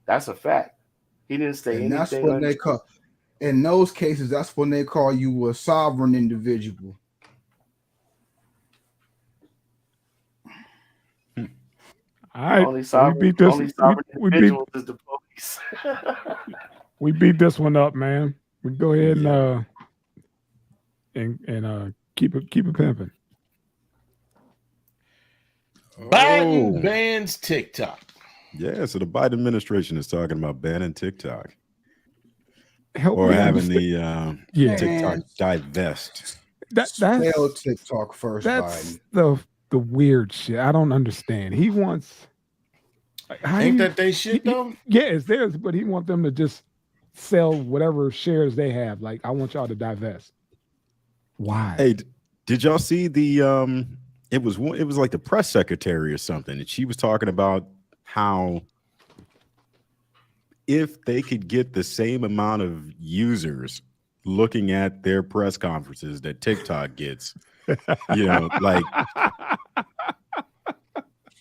That's a fact. He didn't say anything. That's what they call. In those cases, that's when they call you a sovereign individual. All right, only sovereign, we beat this. Only sovereign individuals is the police. We beat this one up, man. We go ahead and keep it pimping. Biden bans TikTok. Yeah, so the Biden administration is talking about banning TikTok. Or having the TikTok divest. That's TikTok first, that's Biden. The weird shit. I don't understand. He wants ain't that they shit though? Yeah, it's theirs, but he wants them to just sell whatever shares they have. Like, I want y'all to divest. Why? Hey, did y'all see the it was like the press secretary or something, and she was talking about how if they could get the same amount of users looking at their press conferences that TikTok gets. You know, like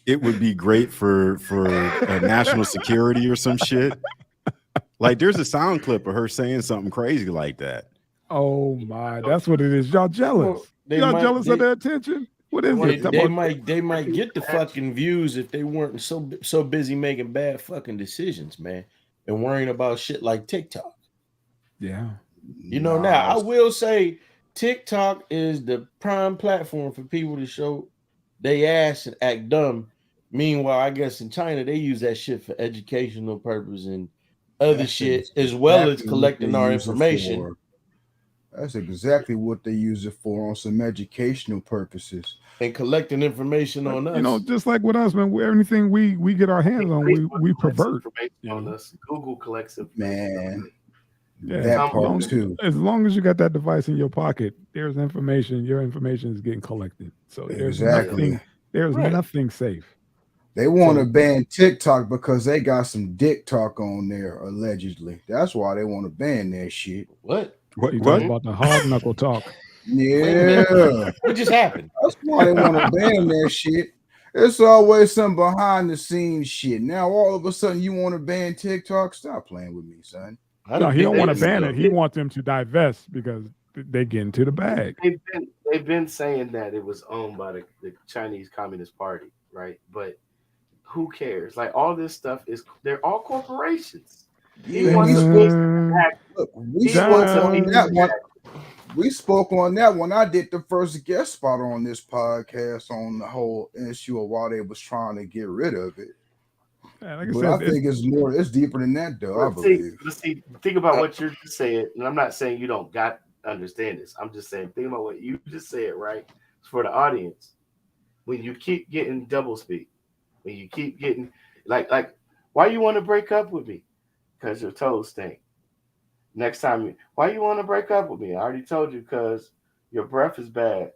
it would be great for national security or some shit. Like there's a sound clip of her saying something crazy like that. Oh my, that's what it is. Y'all jealous? Y'all jealous of their attention? What is it? They might get the fucking views if they weren't so busy making bad fucking decisions, man, and worrying about shit like TikTok. Yeah. You know, now I will say TikTok is the prime platform for people to show they ass and act dumb. Meanwhile, I guess in China they use that shit for educational purpose and other shit, as well as collecting our information. That's exactly what they use it for, on some educational purposes. And collecting information on us. You know, just like with us, man, anything we get our hands on, we pervert. On us. Google collects it. Man. Yeah, that part too. As long as you got that device in your pocket, there's information. Your information is getting collected. So there's nothing safe. They want to ban TikTok because they got some dick talk on there, allegedly. That's why they want to ban that shit. What you talking about? The hog knuckle talk? Yeah. What just happened? That's why they want to ban that shit. It's always some behind the scenes shit. Now all of a sudden you want to ban TikTok? Stop playing with me, son. No, he don't want to ban it. He wants them to divest because they get into the bag. They've been saying that it was owned by the Chinese Communist Party, right? But who cares? Like all this stuff they're all corporations. We spoke on that when I did the first guest spot on this podcast on the whole issue of why they was trying to get rid of it. Yeah, like but I think it's deeper than that, though. I believe. Think about what you're saying, and I'm not saying you don't understand this. I'm just saying, think about what you just said, right? For the audience, when you keep getting double speak, when you keep getting like, why you want to break up with me? Because your toes stink. Next time, why you want to break up with me? I already told you because your breath is bad.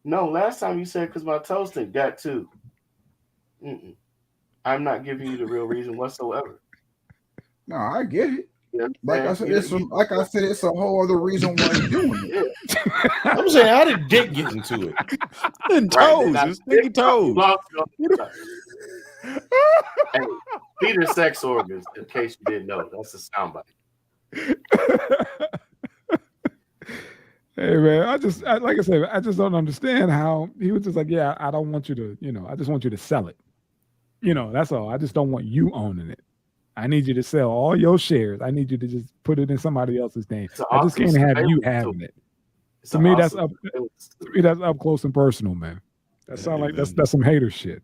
No, last time you said because my toes stink. That too. I'm not giving you the real reason whatsoever. No, I get it. Yeah, like I said, it's a whole other reason why you're doing it. I'm saying, how did Dick get into it? And toes, it's sticky toes. Hey, Peter's sex organs, in case you didn't know, that's a soundbite. Hey man, like I said, I just don't understand how he was just like, yeah, I don't want you to, I just want you to sell it. That's all. I just don't want you owning it. I need you to sell all your shares. I need you to just put it in somebody else's name. I just can't have you having it. To me, that's up close and personal, man. That sounds like that's some hater shit.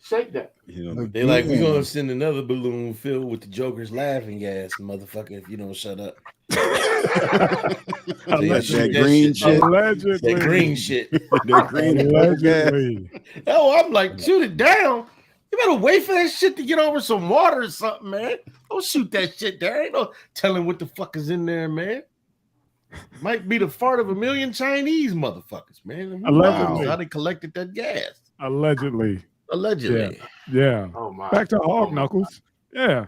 Shake that. They like, we're gonna send another balloon filled with the Joker's laughing gas, motherfucker, if you don't shut up. that green shit. Allegedly. That green shit. That green Allegedly. Oh, I'm like, shoot it down. You better wait for that shit to get over some water or something, man. Don't shoot that shit. There ain't no telling what the fuck is in there, man. Might be the fart of a million Chinese motherfuckers, man. Allegedly. How they collected that gas. Allegedly. Yeah. Oh my. Back to hog knuckles. Yeah.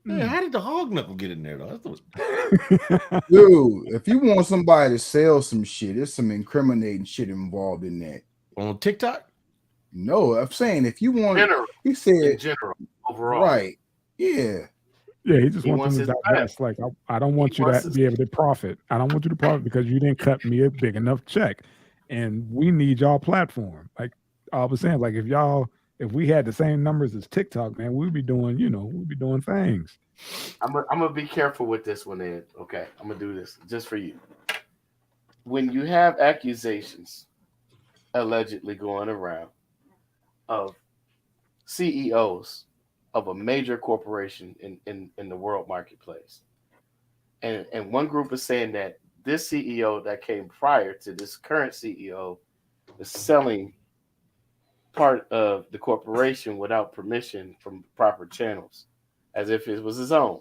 Man, how did the hog knuckle get in there, though? Dude, if you want somebody to sell some shit, there's some incriminating shit involved in that. On TikTok? No, I'm saying if you want, he said in general, overall, right? Yeah. Yeah, he just wants them to divest. Like, I don't want you to be able to profit. I don't want you to profit because you didn't cut me a big enough check, and we need y'all platform. Like I was saying, like if we had the same numbers as TikTok, man, we'd be doing, we'd be doing things. I'm gonna be careful with this one, Ed. Okay, I'm gonna do this just for you. When you have accusations allegedly going around of CEOs of a major corporation in the world marketplace, and one group is saying that this CEO that came prior to this current CEO is selling part of the corporation without permission from proper channels, as if it was his own.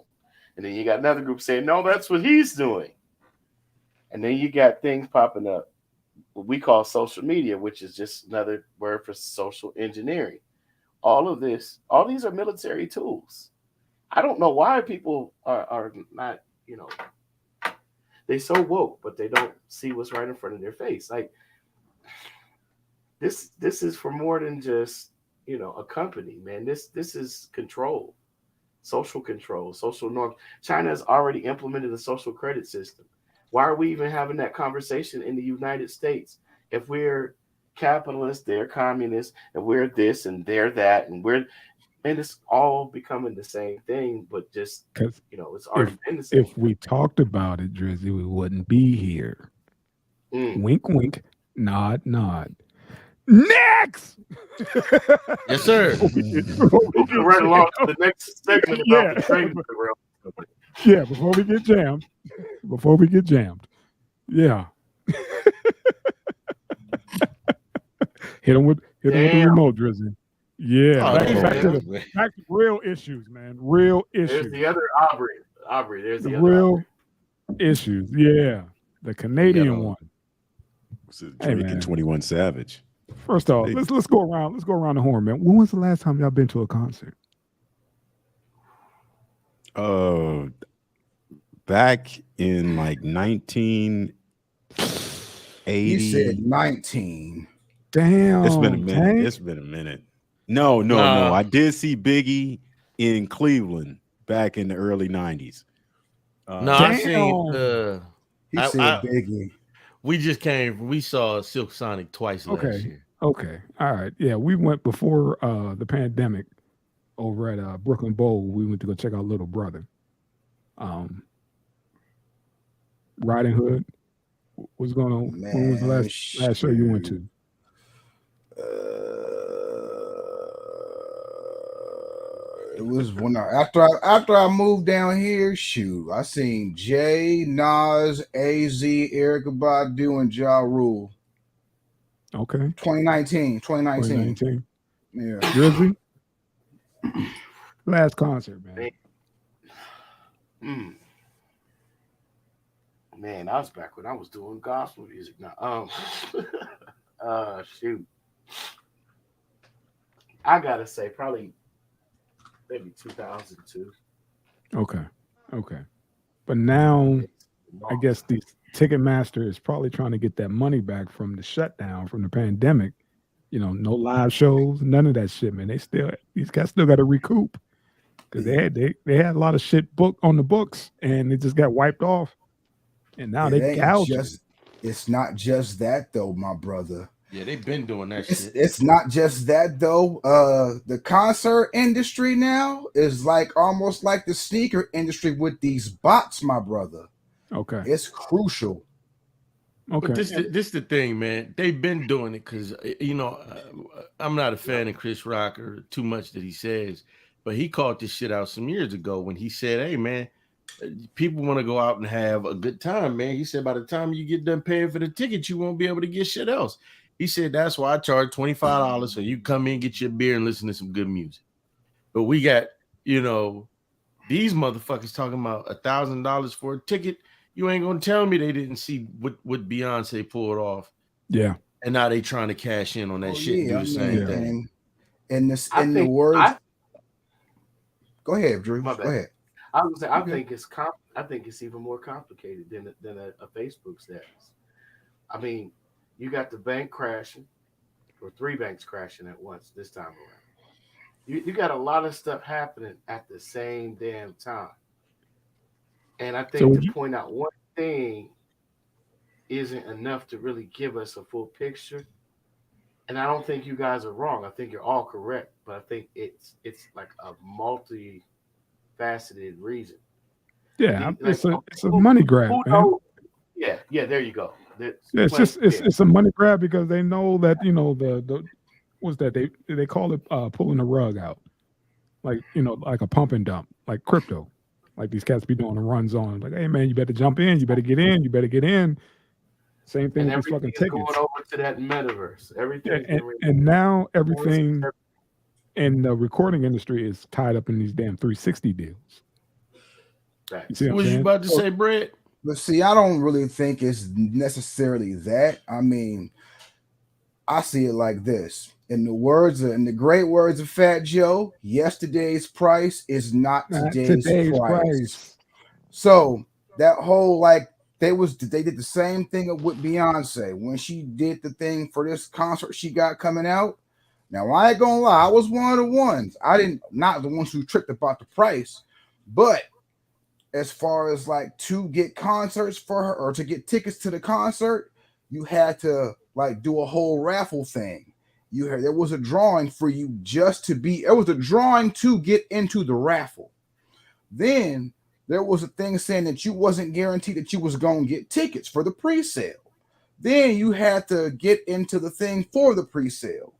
And then you got another group saying, no, that's what he's doing. And then you got things popping up, what we call social media, which is just another word for social engineering. All these are military tools. I don't know why people are not, They so woke, but they don't see what's right in front of their face. Like this is for more than just, you know, a company, man. This is control, social control, social norms. China has already implemented a social credit system. Why are we even having that conversation in the United States? If we're capitalists, they're communists, and we're this and they're that, and it's all becoming the same thing, but just, you know, it's already been the same. If we talked about it, Drizzy, we wouldn't be here. Wink, wink, nod, nod. Next! Yes, sir. Moving right along to the next segment about the trading world. Yeah, before we get jammed. Yeah. Hit him with the remote, Drizzy. Yeah. Back to real issues, man. Real issues. There's the other Aubrey. There's the other real issues. Yeah. The Canadian one. Drake and 21 Savage. First off, let's go around. Let's go around the horn, man. When was the last time y'all been to a concert? Back in like 1980. You said 19. Damn. It's been a minute. Tank? It's been a minute. No. I did see Biggie in Cleveland back in the early 90s. I seen he said Biggie. We saw Silk Sonic twice last year. Okay. All right. Yeah, we went before the pandemic over at Brooklyn Bowl. We went to go check out Little Brother. Riding Hood. What's going on? Man, when was the last show you went to? It was when after I moved down here. Shoot, I seen Jay, Nas, AZ, Erykah Badu, and Ja Rule. Okay. 2019. Yeah. Drizzy? Last concert, man. Man, I was back when I was doing gospel music. Now, shoot, I gotta say, probably maybe 2002. Okay. But now, I guess the Ticketmaster is probably trying to get that money back from the shutdown, from the pandemic. You know, no live shows, none of that shit, man. These guys still got to recoup because they had a lot of shit booked on the books, and it just got wiped off. And now they gouging. It's not just that though, my brother. Yeah, they've been doing that shit. It's not just that though. The concert industry now is like almost like the sneaker industry with these bots, my brother. Okay. It's crucial. Okay. But this the thing, man. They've been doing it because, you know, I'm not a fan of Chris Rock or too much that he says, but he called this shit out some years ago when he said, hey, man, people want to go out and have a good time, man. He said by the time you get done paying for the ticket, you won't be able to get shit else. He said, that's why I charge $25 so you come in, get your beer, and listen to some good music. But we got, you know, these motherfuckers talking about $1,000 for a ticket. You ain't gonna tell me they didn't see what Beyonce pulled off. Yeah. And now they trying to cash in on that shit and do the same thing. And the words. Go ahead, Drew. Go ahead. I was say, I think it's even more complicated than a Facebook status. I mean, you got the bank crashing, or 3 banks crashing at once this time around. You got a lot of stuff happening at the same damn time. And I think to point out one thing isn't enough to really give us a full picture. And I don't think you guys are wrong. I think you're all correct, but I think it's like a multi-faceted reason. Yeah, it's a money grab. Yeah, there you go. It's a money grab because they know that, you know, the what's that they call it pulling the rug out, like, you know, like a pump and dump, like crypto. Like these cats be doing the runs on, like, hey man, you better jump in, you better get in. Same thing with these fucking tickets. Going over to that metaverse, everything. And now everything in the recording industry is tied up in these damn 360 deals. You see what you about to say, Brett? But see, I don't really think it's necessarily that. I mean, I see it like this. In the great words of Fat Joe, yesterday's price is not today's price. So that whole like They did the same thing with Beyonce when she did the thing for this concert she got coming out. Now I ain't gonna lie, I was one of the ones. Not the ones who tripped about the price, but as far as like to get concerts for her or to get tickets to the concert, you had to like do a whole raffle thing. There was a drawing for you just to be. It was a drawing to get into the raffle. Then there was a thing saying that you wasn't guaranteed that you was going to get tickets for the pre-sale. Then you had to get into the thing for the pre-sale.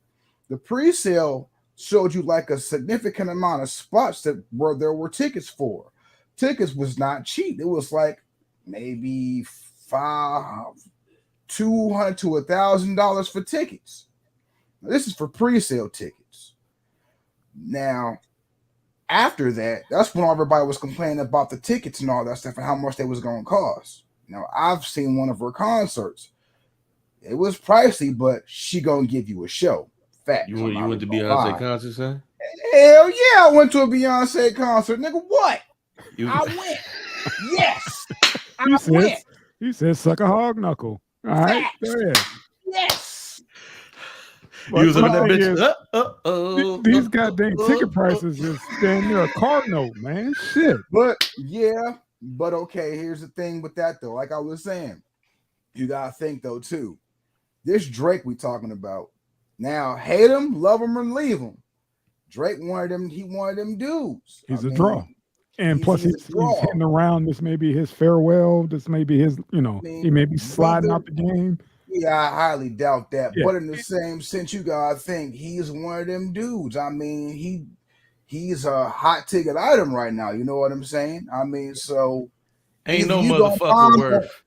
The pre-sale showed you like a significant amount of spots where there were tickets for. Tickets was not cheap. It was like maybe $200 to $1,000 for tickets. Now, this is for pre-sale tickets. Now, after that, that's when everybody was complaining about the tickets and all that stuff and how much they was going to cost. Now, I've seen one of her concerts. It was pricey, but she going to give you a show. Fact. You went to Beyonce concert, son? Hell yeah, I went to a Beyonce concert. Nigga, what? I went. Yes. I went. He said suck a hog knuckle. All right. Go ahead. Yes. You was on that bitch. These goddamn ticket prices is damn near a car note, man. Shit. But okay, here's the thing with that though. Like I was saying, you gotta think though too. This Drake we talking about. Now, hate him, love him, or leave him. Drake wanted them dudes. He's a draw. And plus he's hitting around. This may be his farewell. This may be his, he may be sliding out the game. Yeah, I highly doubt that. Yeah. But in the same sense, you gotta think he's one of them dudes. I mean, he's a hot ticket item right now. You know what I'm saying? I mean, so ain't no motherfucker worth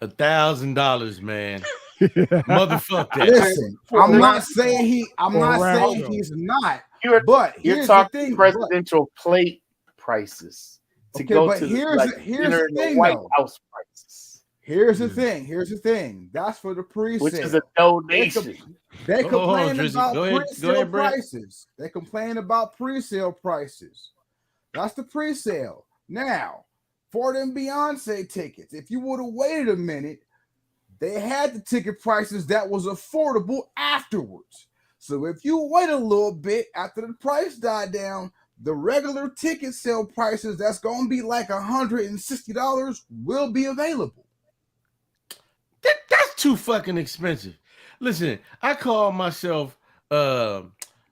$1,000, man. Motherfucker that. Listen, I'm not saying he's not. But you're talking presidential plate prices to go to here's the thing, White House prices. Here's the thing. That's for the pre-sale, which is a donation. They complain about pre-sale prices. They complain about pre-sale prices. That's the pre-sale. Now, for them Beyonce tickets, if you would have waited a minute, they had the ticket prices that was affordable afterwards. So if you wait a little bit after the price died down, the regular ticket sale prices that's going to be like $160 will be available. That's too fucking expensive. Listen, I called myself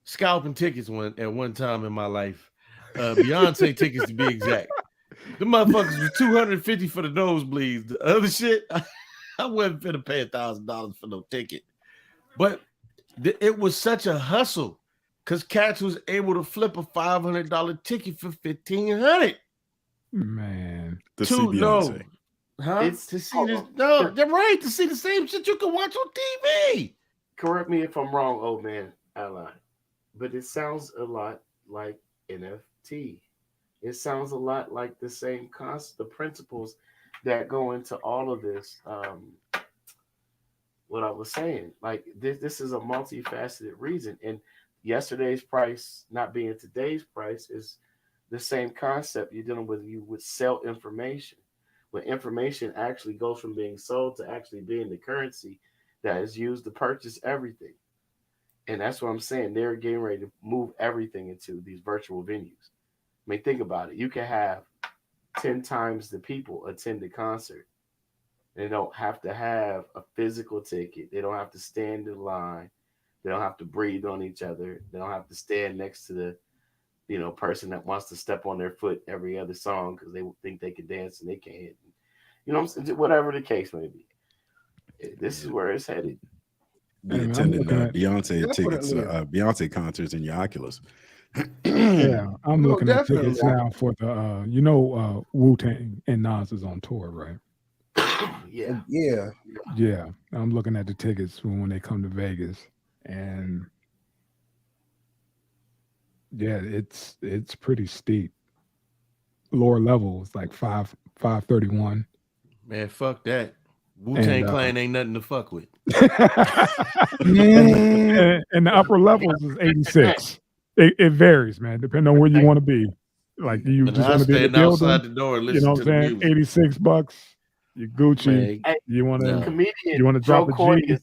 scalping tickets at one time in my life. Beyonce tickets to be exact. The motherfuckers were $250 for the nosebleeds. The other shit, I wasn't finna pay $1,000 for no ticket. But it was such a hustle because cats was able to flip a $500 ticket for $1,500. Man, to see Beyonce. It's to see this. No, they're right. To see the same shit you can watch on TV. Correct me if I'm wrong, old man. I lied. But it sounds a lot like NFT. It sounds a lot like the same the principles that go into all of this. What I was saying, like this is a multifaceted reason, and yesterday's price not being today's price is the same concept. You're dealing with you would sell information, when information actually goes from being sold to actually being the currency that is used to purchase everything. And that's what I'm saying. They're getting ready to move everything into these virtual venues. I mean, think about it. You can have 10 times the people attend the concert. They don't have to have a physical ticket. They don't have to stand in line. They don't have to breathe on each other. They don't have to stand next to the, person that wants to step on their foot every other song because they think they can dance and they can't. Whatever the case may be. This is where it's headed. Be attending Beyonce tickets, Beyonce concerts in your Oculus. Yeah, I'm looking at tickets now for the Wu-Tang and Nas is on tour, right? Yeah. I'm looking at the tickets when they come to Vegas, and yeah, it's pretty steep. Lower level is like $531. Man, fuck that. Wu-Tang Clan ain't nothing to fuck with. and the upper levels is 86. It varies, man, depending on where you want to be. Like, you just want to be in the building, outside the door, listen to the music. $86. You Gucci. Man, You want to comedian you want to drop Joe a Coy G. is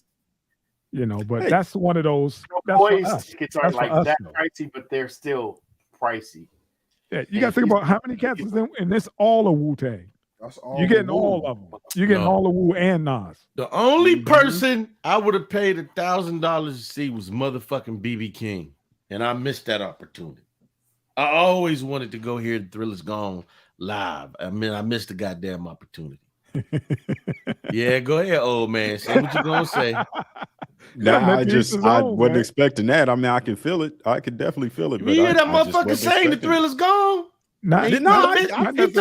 You know, but that's one of those. Joe That's for Coy's us. tickets That's aren't for like us, that though. pricey, but they're still pricey. Yeah, you got to think about how many cats is in, and this all of Wu-Tang. That's all. You're getting all of them. You're getting all of Wu and Nas. The only person I would have paid $1,000 to see was motherfucking BB King, and I missed that opportunity. I always wanted to go hear The Thrill Is Gone live. I mean, I missed the goddamn opportunity. Yeah, go ahead, old man. Say what you gonna say. Nah, I wasn't expecting that. I mean, I can feel it. I can definitely feel it. You hear that motherfucker saying The Thrill Is Gone? I tell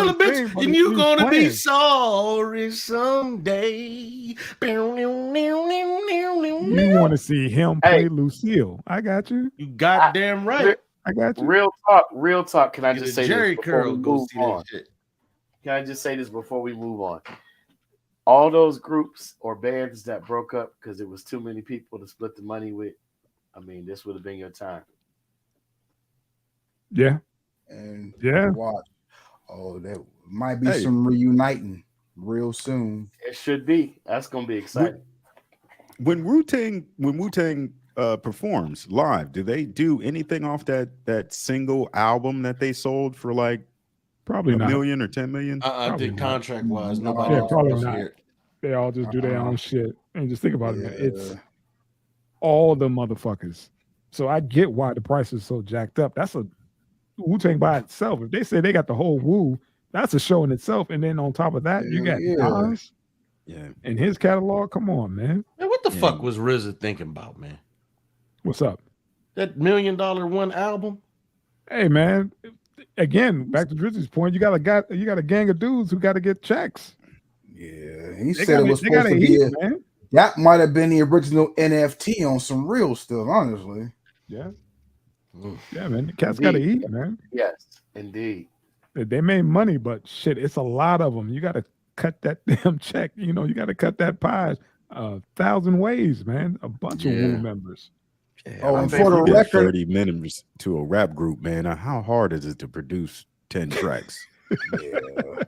a bitch, and you gonna be sorry someday. You want to see him play Lucille? I got you. You goddamn right. I got you. Real talk. Can I just say Jerry this Curl before we go see move on? that shit. Can I just say this before we move on? All those groups or bands that broke up because it was too many people to split the money with, I mean, this would have been your time. Yeah. And yeah, watch. Oh, there might be some reuniting real soon. It should be. That's gonna be exciting. When Wu-Tang performs live, do they do anything off that single album that they sold for like probably $1 not million or 10 million? I think contract wise, nobody. Yeah, probably not. They all just do their own shit. And just think about it, man. It's all the motherfuckers. So I get why the price is so jacked up. That's a Wu-Tang by itself. If they say they got the whole Wu, that's a show in itself. And then on top of that, you got Nas and his catalog. Come on, man. Man, what the fuck was RZA thinking about, man? What's up? That $1 million one album? Hey, man. Again, back to Drizzy's point, you got a gang of dudes who got to get checks. Yeah, he said it was supposed to be man. That might have been the original NFT on some real stuff, honestly. Yeah. Yeah, man. The cats got to eat, man. Yes, indeed. They made money, but shit, it's a lot of them. You got to cut that damn check. You know, you got to cut that pie 1,000 ways, man. A bunch of Wu members. Yeah, and for the record, 30 minutes to a rap group, man. How hard is it to produce 10 tracks?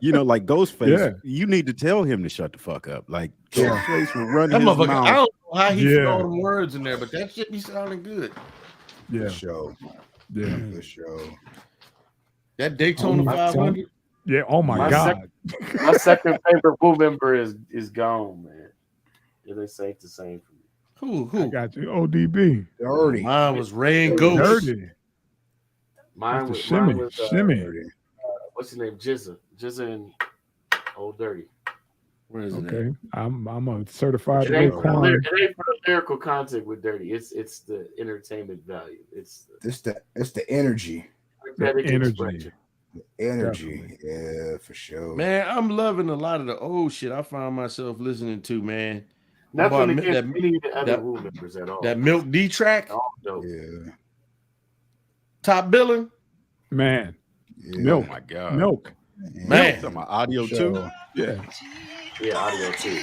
You know, like Ghostface, you need to tell him to shut the fuck up. Like Ghostface will run his mouth. I don't know how he put all them words in there, but that shit be sounding good. Yeah, for sure. Yeah, for sure. That Daytona 500. Yeah. Oh my god. My second favorite Wu member is gone, man. It ain't the same for me. Who? I got you. ODB. Dirty. Mine was Ray and Ghost. Dirty. Mine was Shimmy. What's his name? Jizza and Old Dirty. Where is it? Okay, I'm a certified. It ain't for the lyrical content with Dirty. It's the entertainment value. It's the energy. Energy. Energy. Yeah, for sure. Man, I'm loving a lot of the old shit I find myself listening to, man. Nothing against any of the other Wu members at all. That Milk D track. Yeah. Top billing. Man. Yeah. Milk. Oh my god. Milk. Man. My audio too. Yeah. Yeah, audio too. And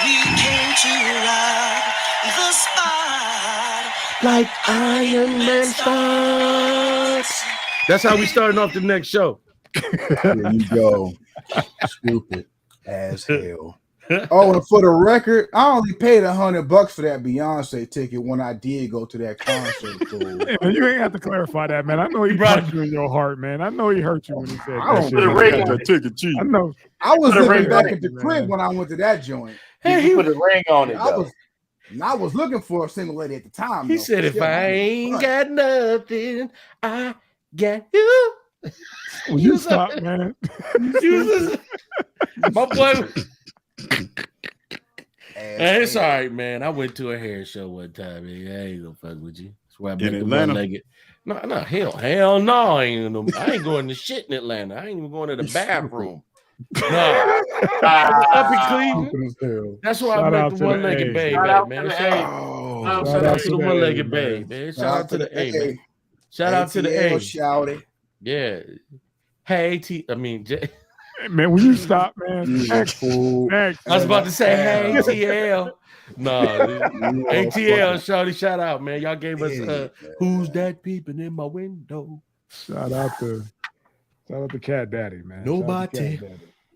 we came to rock the spot like Iron Man starts. That's how we starting off the next show. There you go. Stupid as hell. Oh, and for the record, I only paid $100 for that Beyonce ticket when I did go to that concert. Hey, man, you ain't have to clarify that, man. I know he brought you in your heart, man. I know he hurt you when he said I that don't shit. That ticket cheap. I know. I was living back ring at the on it, crib man. when I went to that joint. Hey, he put a ring on it. I was looking for a single lady at the time. He said, if I ain't got nothing, I got you. Will you stop, man? My boy. Hey, it's all right, man. I went to a hair show one time, man. I ain't gonna fuck with you. That's where I met the one-legged. No, hell no. I ain't going to shit in Atlanta. I ain't even going to the bathroom. No. Up in Cleveland. That's where I met the one-legged babe, man. Shout out to the one-legged babe, man. Shout out to the A, man. Shout out to the A. Shout it. Yeah. Hey, Man, will you stop, man? Next. I was about to say, hey, ATL. No, ATL, shawty, shout out, man. Y'all gave us Who's That Peeping in My Window? Shout out to Cat Daddy, man. Nobody.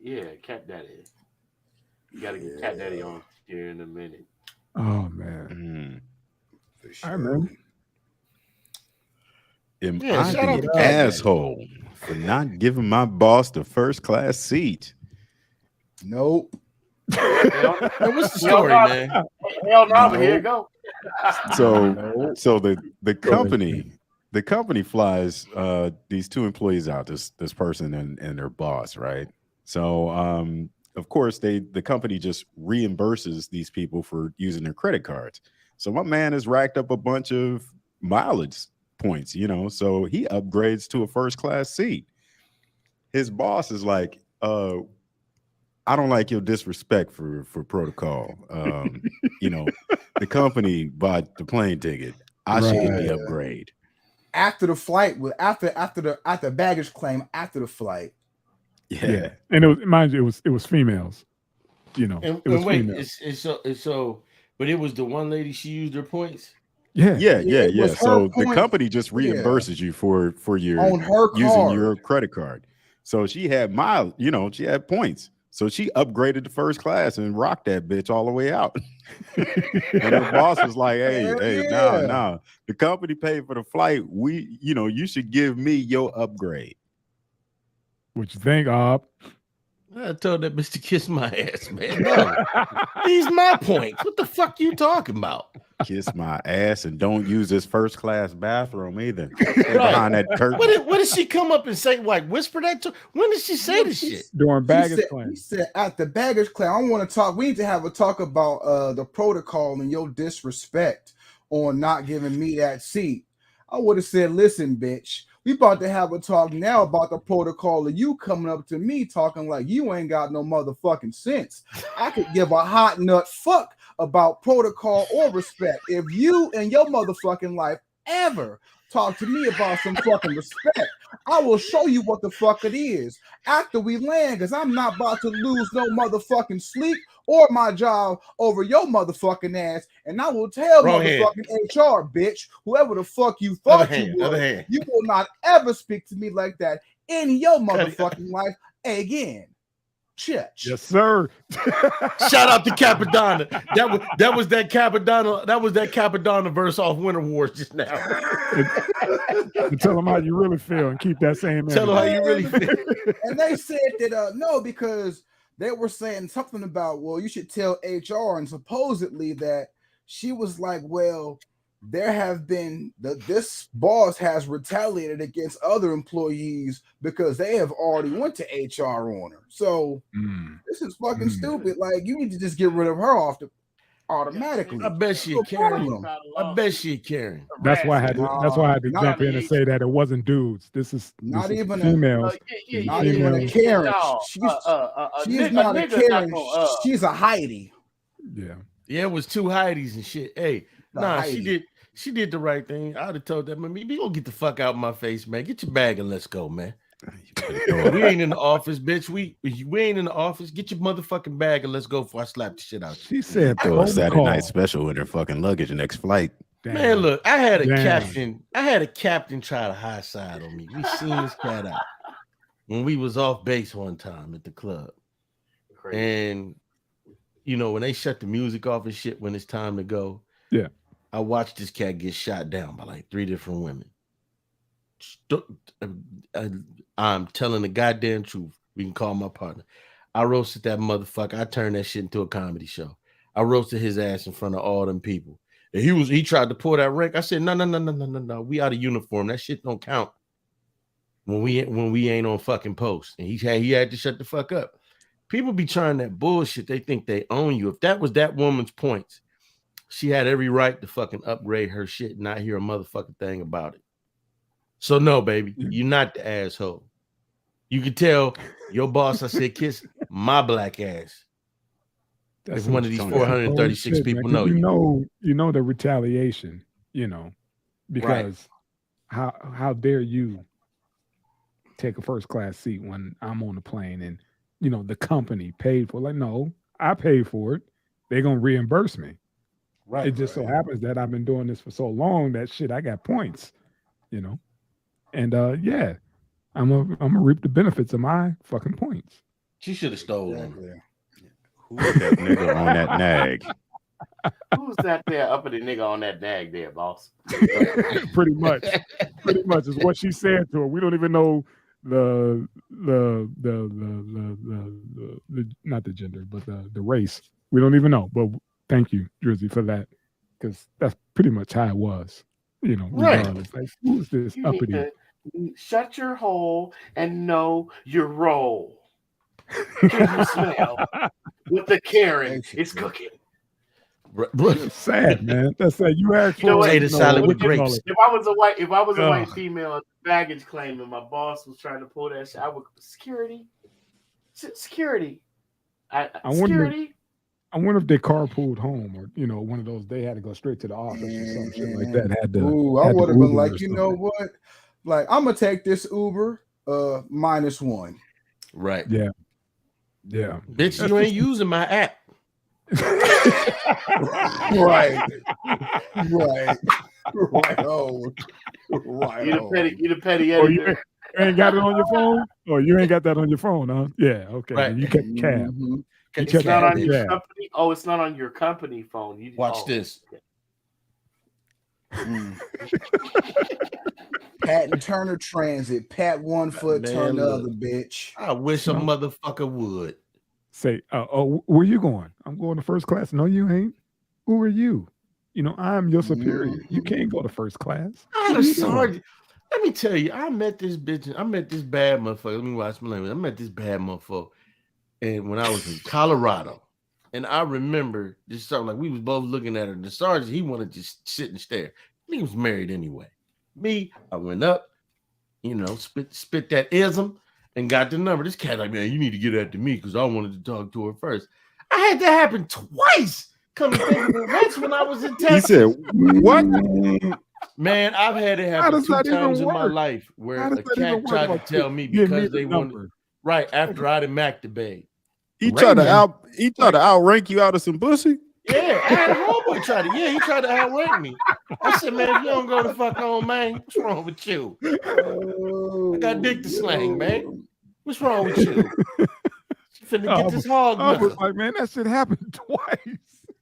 Yeah, Cat Daddy. You got to get Cat Daddy on here in a minute. Oh man. For sure. All right, man. Am Yeah, I shout out the to Cat Daddy. asshole for not giving my boss the first class seat? Nope. Hey, what's the story, man? Hell no, but here you go. So the company flies these two employees out, this person and their boss, right? So of course the company just reimburses these people for using their credit cards. So my man has racked up a bunch of mileage points, you know, so he upgrades to a first class seat. His boss is like, I don't like your disrespect for protocol. You know, the company bought the plane ticket. I should get the upgrade. After the flight, after baggage claim after the flight. Yeah. And it was, mind you, it was females. You know, And it was wait, females. it's so, but it was the one lady, she used her points. Yeah. So the company just reimburses you for your on her using card. your credit card. So she had she had points. So she upgraded to first class and rocked that bitch all the way out. And her boss was like, hey, nah. The company paid for the flight. You should give me your upgrade. What you think, Ob? I told that bitch to kiss my ass, man. No, these my points. What the fuck you talking about? Kiss my ass and don't use this first class bathroom either. Behind that curtain. What did she come up and say? Like whisper that to? When did she say this shit? During baggage claim. He said at the baggage claim. I want to talk. We need to have a talk about the protocol and your disrespect on not giving me that seat. I would have said, listen, bitch. We about to have a talk now about the protocol of you coming up to me talking like you ain't got no motherfucking sense. I could give a hot nut fuck about protocol or respect. If you and your motherfucking life ever talk to me about some fucking respect, I will show you what the fuck it is after we land, because I'm not about to lose no motherfucking sleep or my job over your motherfucking ass. And I will tell motherfucking HR, bitch, whoever the fuck you thought you were, you will not ever speak to me like that in your motherfucking life again. Church. Yes, sir. Shout out to Capadonna. That was that Capadonna verse off Winter Wars just now. Tell them how you really feel and keep that same. Tell them how you really feel. And they said that no, because they were saying something about, well, you should tell HR, and supposedly that she was like, well, there have been this boss has retaliated against other employees because they have already went to HR on her. So this is fucking stupid. Like, you need to just get rid of her off automatically. I bet she Karen. I bet she Karen. That's why I had to jump in and say that it wasn't dudes. This is even females. Not even a Karen. She's not a Karen. She's a Heidi. Yeah. Yeah, it was two Heidis and shit. Hey, she did the right thing. I'd have told that, man, you gonna get the fuck out of my face, man. Get your bag and let's go, man. We ain't in the office, bitch. We ain't in the office. Get your motherfucking bag and let's go before I slap the shit out you. She said throw a Saturday night special in her fucking luggage next flight. Damn. Man, look, I had a captain try to high side on me. We seen this cat out when we was off base one time at the club. Crazy. And when they shut the music off and shit when it's time to go. Yeah. I watched this cat get shot down by like 3 different women. I'm telling the goddamn truth. We can call my partner. I roasted that motherfucker. I turned that shit into a comedy show. I roasted his ass in front of all them people. And he tried to pull that rank. I said, no. We out of uniform. That shit don't count when we ain't on fucking post. And he had to shut the fuck up. People be trying that bullshit. They think they own you. If that was that woman's points, she had every right to fucking upgrade her shit and not hear a motherfucking thing about it. So no, baby, you're not the asshole. You can tell your boss, I said, kiss my black ass. That's if one of these 436 people know you. You know the retaliation, because how dare you take a first class seat when I'm on the plane and the company paid for it. Like, no, I paid for it. They're gonna reimburse me. Right. It just so happens that I've been doing this for so long that shit, I got points, And I'm gonna reap the benefits of my fucking points. She should have stolen. Exactly. Who's that nigga on that nag? Who's that there uppity nigga on that nag there, boss? Pretty much is what she said to her. We don't even know the not the gender, but the race. We don't even know. But thank you, Drizzy, for that, because that's pretty much how it was. You know, regardless. Like, who's this uppity? Shut your hole and know your role. Can you smell what the Karen is cooking? Sad, man. That's sad. You asked for potato salad with grapes. If I was a white female baggage claim and my boss was trying to pull that shit, I would security. I wonder if they carpooled home, or one of those they had to go straight to the office or some shit like that. I would have been like, you know what? Like, I'm gonna take this Uber -1. Right. Yeah. Bitch, you ain't using my app. Right. Oh, right. You the petty editor. You ain't got it on your phone? Oh, you ain't got that on your phone, huh? Yeah, okay. Right. You kept the cab. Mm-hmm. It's not on your company. Oh, it's not on your company phone. Watch this. Pat and Turner Transit. Pat one foot, turn the other, bitch. I wish a motherfucker would. Say, where you going? I'm going to first class. No, you ain't. Who are you? I'm your superior. You can't go to first class. I'm sorry. Let me tell you, I met this bitch. I met this bad motherfucker. Let me watch my language. I met this bad motherfucker. And when I was in Colorado, and I remember just something like we was both looking at her. The sergeant, he wanted to just sit and stare. He was married anyway. Me, I went up, spit that ism and got the number. This cat like, man, you need to get that to me because I wanted to talk to her first. I had that happen twice. Come to think of it, that's when I was in Texas. He said, what? Man, I've had it happen 2 times in my life where a cat tried to tell me because they wanted right after I done activated. He tried to outrank you out of some pussy. Yeah, I had a homeboy try to. Yeah, he tried to outrank me. I said, man, if you don't go to fuck home, man, what's wrong with you? I got dick to slang, man. What's wrong with you? She finna get this hog. I was like, man, that shit happened twice.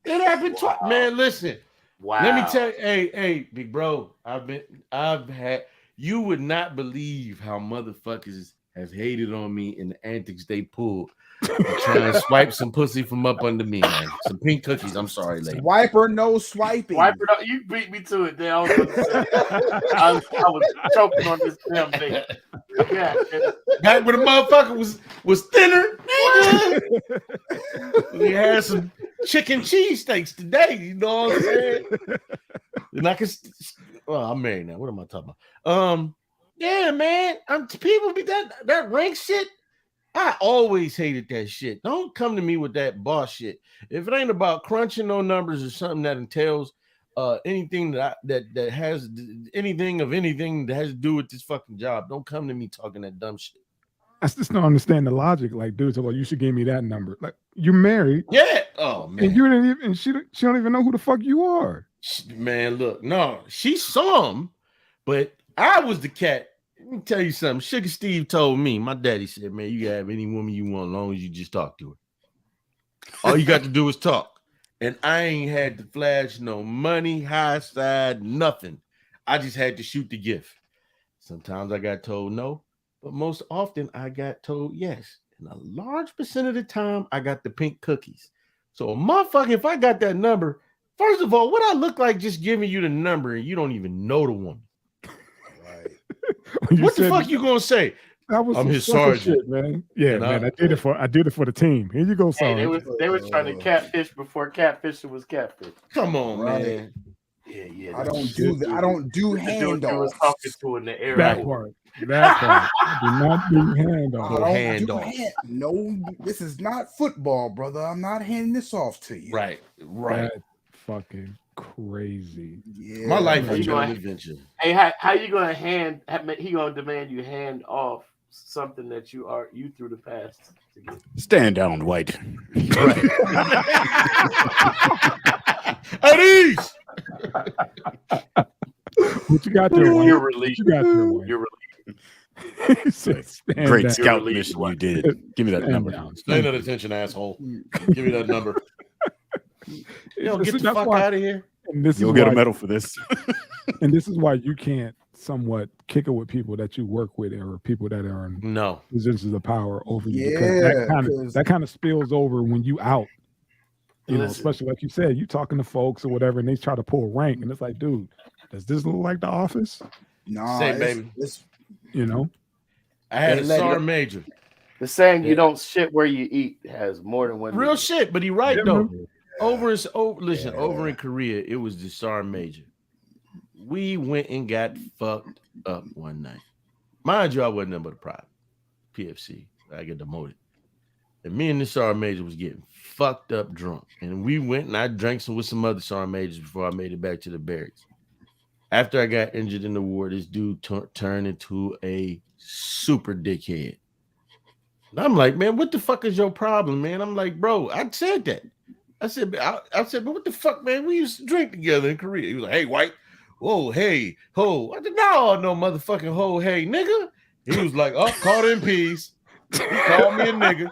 It happened twice. Man, listen. Wow. Let me tell you, hey, big bro. I've had. You would not believe how motherfuckers have hated on me and the antics they pulled. Trying to swipe some pussy from up under me, man. Some pink cookies. I'm sorry, lady. Swiper, no swiping. Swiper, no, you beat me to it. I was choking on this damn thing. Yeah, back when the motherfucker was thinner. We had some chicken cheesesteaks today. You know what I'm saying? And I can. Well, I'm married now. What am I talking about? Yeah, man. People be that rank shit. I always hated that shit. Don't come to me with that boss shit. If it ain't about crunching no numbers or something that entails anything that has anything that has to do with this fucking job, don't come to me talking that dumb shit. I just don't understand the logic. Like, dude, well, you should give me that number. Like, you're married. Yeah. Oh man. And you didn't even. And she don't even know who the fuck you are. Man, look, no, she saw him, but I was the cat. Let me tell you something. Sugar Steve told me, my daddy said, man, you can have any woman you want as long as you just talk to her. All you got to do is talk. And I ain't had to flash no money, high side, nothing. I just had to shoot the gift. Sometimes I got told no, but most often I got told yes. And a large percent of the time, I got the pink cookies. So, motherfucker, if I got that number, first of all, what I look like just giving you the number and you don't even know the woman? What the fuck you gonna say? I'm his sergeant, shit, man. Yeah, man. I did it for the team. Here you go, sergeant. Hey, they were trying to catfish before catfishing was catfish. Come on, man. Yeah. I don't do handoffs. I was talking to in the air. That part. I do not do handoffs. No, this is not football, brother. I'm not handing this off to you. Right. That's fucking crazy. Yeah, my life is an adventure. Hey, how you gonna he gonna demand you hand off something that you through the past to get? Stand down, White. Right. At ease. What you got there, White? You're relieved. You're relieved. Great scout mission you did. Give me that number. Stand at attention, asshole. Give me that number. Yo, get the fuck out of here. And you'll get a medal for this. And this is why you can't somewhat kick it with people that you work with or people that are in positions of power over you. Because that kind of spills over when you out. You know, especially like you said, you talking to folks or whatever, and they try to pull rank, and it's like, dude, does this look like The Office? No, baby. You know, I had a sergeant major. The saying "you don't shit where you eat" has more than one. Real shit, but he right though. Over in Korea, it was the sergeant major. We went and got fucked up one night. Mind you, I wasn't nothing but a private PFC. I get demoted. And me and the sergeant major was getting fucked up drunk. And we went and I drank some with some other sergeant majors before I made it back to the barracks. After I got injured in the war, this dude turned into a super dickhead. And I'm like, man, what the fuck is your problem, man? I'm like, bro, I said that. I said, but what the fuck, man? We used to drink together in Korea. He was like, hey, white. Whoa, hey, ho. I said, no motherfucking ho, hey, nigga. He was like, oh, caught in peace. He called me a nigga.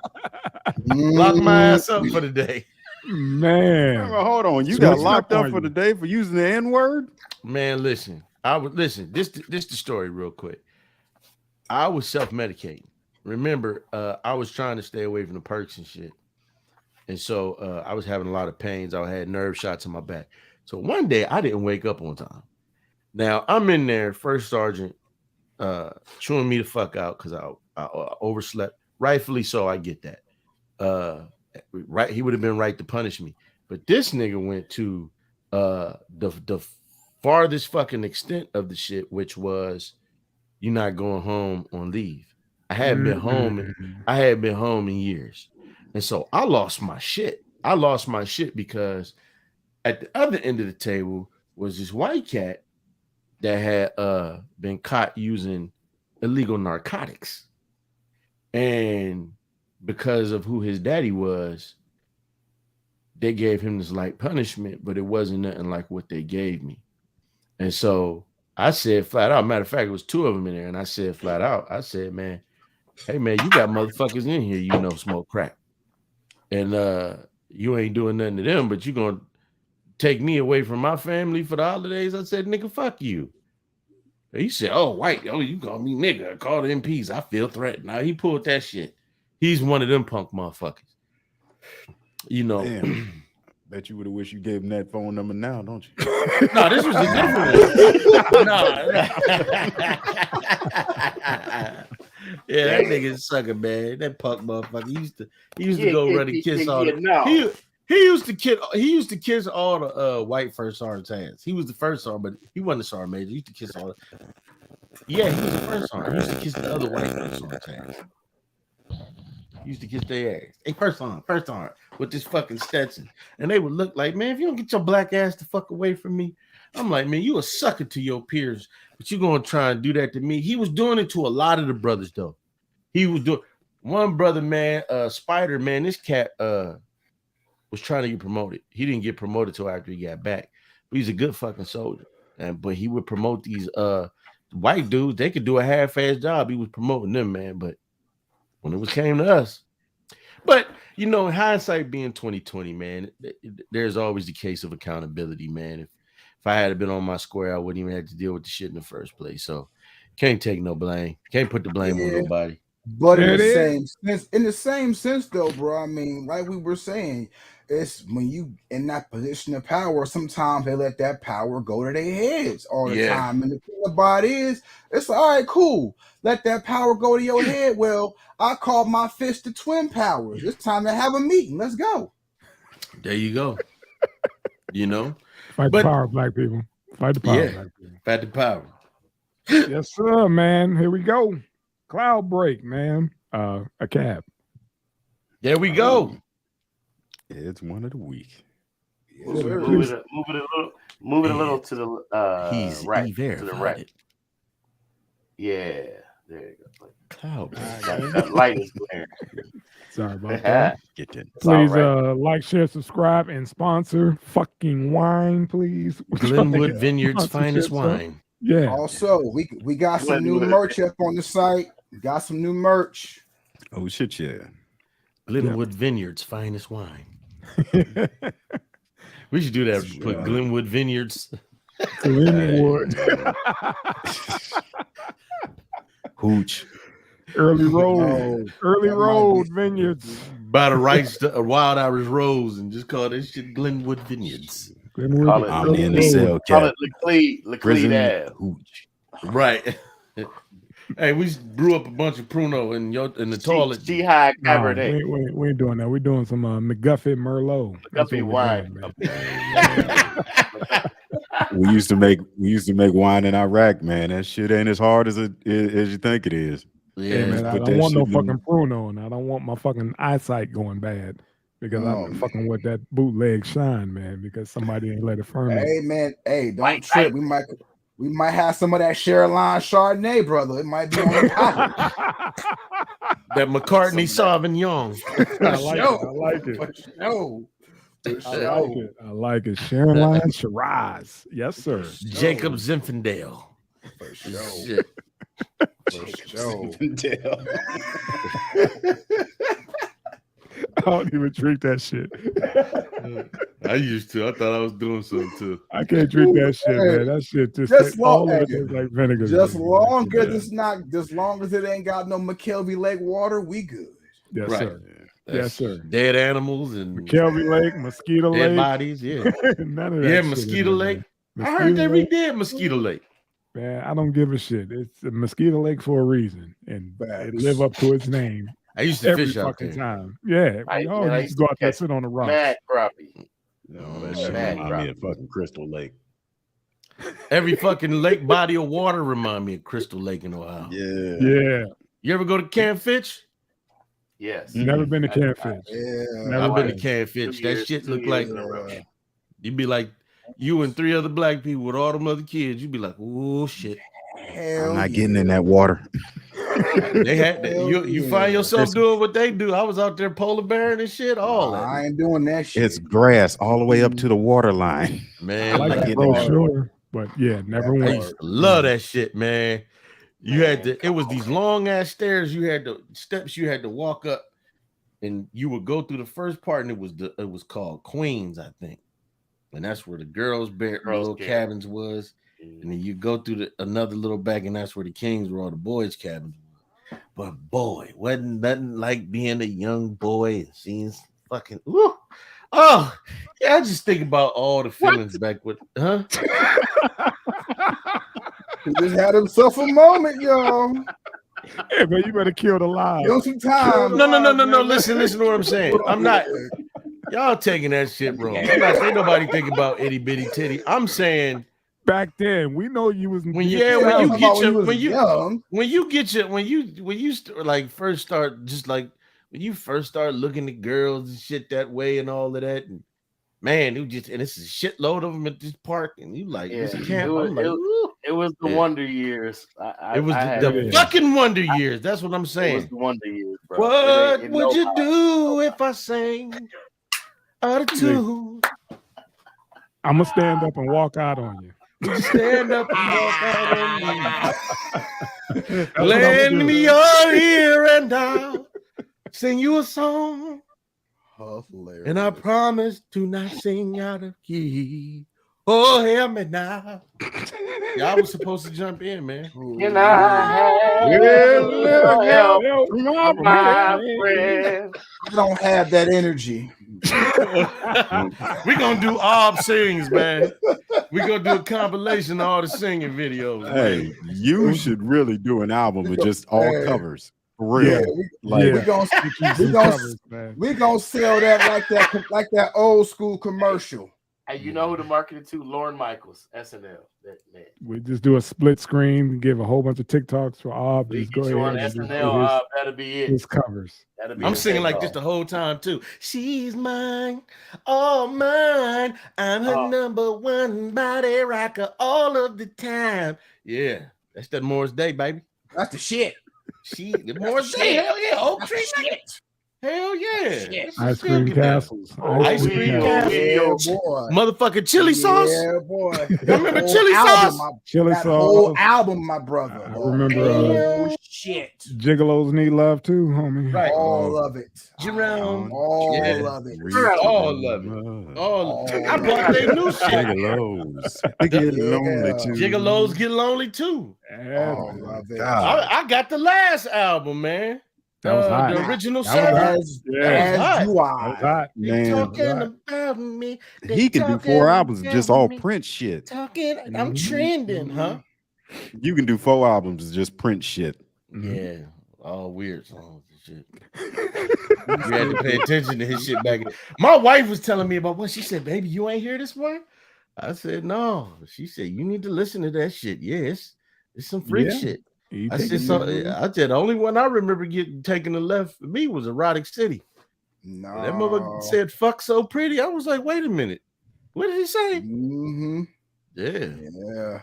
Locked my ass up for the day. Man. Hold on. You got locked up for the day for using the N-word? Man, listen. This the story real quick. I was self-medicating. Remember, I was trying to stay away from the perks and shit. And so I was having a lot of pains. I had nerve shots in my back. So one day I didn't wake up on time. Now I'm in there, first sergeant, chewing me the fuck out because I overslept. Rightfully so, I get that. Right, he would have been right to punish me. But this nigga went to the farthest fucking extent of the shit, which was you're not going home on leave. I hadn't been home in years. And so I lost my shit. I lost my shit because at the other end of the table was this white cat that had been caught using illegal narcotics. And because of who his daddy was, they gave him this light punishment, but it wasn't nothing like what they gave me. And so I said flat out, matter of fact, it was two of them in there. And I said flat out, I said, man, hey, man, you got motherfuckers in here, you know, smoke crack. And you ain't doing nothing to them, but you going to take me away from my family for the holidays? I said, nigga, fuck you. And he said, oh, white, oh, you call me nigga. I called MPs. I feel threatened. Now he pulled that shit. He's one of them punk motherfuckers. You know. Damn. Bet you would have wished you gave him that phone number now, don't you? No, this was a different one. Yeah, that nigga sucker, man. That punk motherfucker. He used to go run and kiss all the. He used to kiss all the white first sergeant's ass. He was the first sergeant, but he wasn't the sergeant major. He used to kiss all the. Yeah, he was the first sergeant. He used to kiss the other white first sergeant's ass. He used to kiss their ass. Hey, first sergeant, with this fucking Stetson. And they would look like, man, if you don't get your black ass the fuck away from me. I'm like, man, you a sucker to your peers, but you gonna try and do that to me. He was doing it to a lot of the brothers, though. He was doing one brother, man, Spider, man, this cat was trying to get promoted. He didn't get promoted till after he got back. But he's a good fucking soldier. But he would promote these white dudes. They could do a half-ass job. He was promoting them, man. But when it came to us. But, you know, in hindsight being 2020, man, there's always the case of accountability, man. If I had been on my square, I wouldn't even have to deal with the shit in the first place. So can't take no blame. Can't put the blame on nobody. But in the same sense, though, bro, I mean, like we were saying, it's when you in that position of power, sometimes they let that power go to their heads all the time. And the thing about it is, it's like, all right, cool. Let that power go to your head. Well, I call my fist the twin powers. It's time to have a meeting. Let's go. There you go. You know? Fight the power, black people. Fight the power, black people. Fight the power. Yes, sir, man. Here we go. Cloud break, man. A cab. There we go. It's one of the week. Move it a little to the right. To the right. Yeah, there you go. Cloud. That light is glaring. Sorry about that. Get in. Please like, share, subscribe, and sponsor fucking wine, please. Glenwood Vineyard's finest wine. Yeah. Also, we got some new merch up on the site. Got some new merch. Oh shit, yeah. Glenwood Vineyards finest wine. We should do that. Put Glenwood Vineyards. Glenwood. Hooch. Early road vineyards. Buy the rights to Wild Irish Rose and just call this shit Glenwood Vineyards. Call it I'm in the cell, call it Leclerc Ave. Hooch. Right. Hey, we brew up a bunch of Pruno in the toilet. High Cabernet. We ain't doing that. We're doing some McGuffey Merlot. McGuffey wine. We used to make wine in Iraq, man. That shit ain't as hard as you think it is. Yeah, hey, man, I don't want no fucking Pruno, and I don't want my fucking eyesight going bad because I'm fucking with that bootleg shine, man. Because somebody ain't let it ferment. Hey, man. Hey, don't trip. We might have some of that Cheryline Chardonnay, brother. It might be on the palate. that McCartney Sauvignon. I like it. I like it. Cheryline Shiraz. Yes, sir. Jacob Zinfandel. For sure. Shit. I don't even drink that shit. I used to. I thought I was doing something too. I can't drink that shit, man. That shit just all of it tastes like vinegar. Just long as it ain't got no McKelvey Lake water, we good. Yes, Right. sir. Yes, sir. Dead animals and McKelvey Lake, Mosquito dead Lake. bodies. Yeah. None of that. Yeah, shit Mosquito in there, Lake. man. I heard they Lake, redid Mosquito Lake. man, I don't give a shit. It's a Mosquito Lake for a reason, and it live up to its name. I used to every fish out fucking there. time. Yeah, I used to go out there, sit on the rock. Mad crappie. No, that shit remind me of fucking Crystal Lake. Every fucking lake body of water remind me of Crystal Lake in Ohio. Yeah. You ever go to Camp Fitch? Yes. Never been to Catfish. I've been to Camp Fitch. That shit look like you'd be like you and 3 other black people with all them other kids. You'd be like, oh shit. I'm not getting in that water. They had you find yourself doing what they do. I was out there polar bearing and shit. All that. I ain't doing that shit. It's grass all the way up to the water line. Man, I like that brochure, but yeah, never I went. used to love that shit, man. You had to. It was these long ass stairs. You had steps you had to walk up, and you would go through the first part, and it was called Queens, I think, and that's where the girls' little cabins was, and then you go through another little back, and that's where the Kings were, all the boys' cabins. But boy, wasn't nothing like being a young boy and seeing fucking. Woo, oh, yeah, I just think about all the feelings back with, huh? He just had himself a moment, y'all. Hey, man, you better kill the lie. Give him some time. No. Listen to what I'm saying. I'm not. Y'all taking that shit wrong. I'm not saying nobody think about itty bitty titty. I'm saying back then we know you was when you first start looking at girls and shit that way and all of that, and man, it's a shitload of them at this park, and you like this camp. It was the Wonder Years. It was the fucking Wonder Years. That's what I'm saying. It was the Wonder Years, bro. What would you do if I sang out of tune? I'm gonna stand up and walk out on you. Stand up and walk out on me. Lend me your ear and I'll sing you a song. Hilarious. And I promise to not sing out of key. Oh, hear me now. Y'all was supposed to jump in, man. Can I help my friend? I don't have that energy. We're gonna do all sings, man. We're gonna do a compilation of all the singing videos. Hey, man. You should really do an album with just all covers. For real. We're gonna sell that like that old school commercial. Hey, you know who to market it to? Lauren Michaels, SNL. That man. We just do a split screen, give a whole bunch of TikToks for Ob. We get you on SNL, that'll be it. His covers. I'm singing like this the whole time too. She's mine, all mine. I'm her number one body rocker all of the time. Yeah, that's that Morris Day, baby. That's the shit. The Morris Day, hell yeah, Oak Tree. Hell yeah. Ice cream castles. Ice cream castles. Yeah, boy. Motherfucking chili sauce. Yeah, boy. Remember chili sauce? Chili that sauce. whole album, my brother. I remember Oh, shit. Gigolos Need Love too, homie. Right. All of it. Jerome. All Yeah. of it. All of it. All. I bought their new shit. Gigolos. They get lonely too. Gigolos get lonely too. All of it. I got the last album, man. That was hot. The original That was sound. hot. As you That are. was hot. Man, Talking about me. he can do 4 albums, just all Prince shit. Talking. I'm trending, huh? You can do 4 albums, just Prince shit. Yeah. All weird songs and shit. You had to pay attention to his shit back. My wife was telling me about what she said, baby, you ain't here this morning? I said, no. She said, you need to listen to that shit. Yes. It's some freak shit. I said, the only one I remember getting taken to left for me was Erotic City. No. That mother said, fuck so pretty. I was like, wait a minute. What did he say? Mm-hmm. Yeah. Yeah.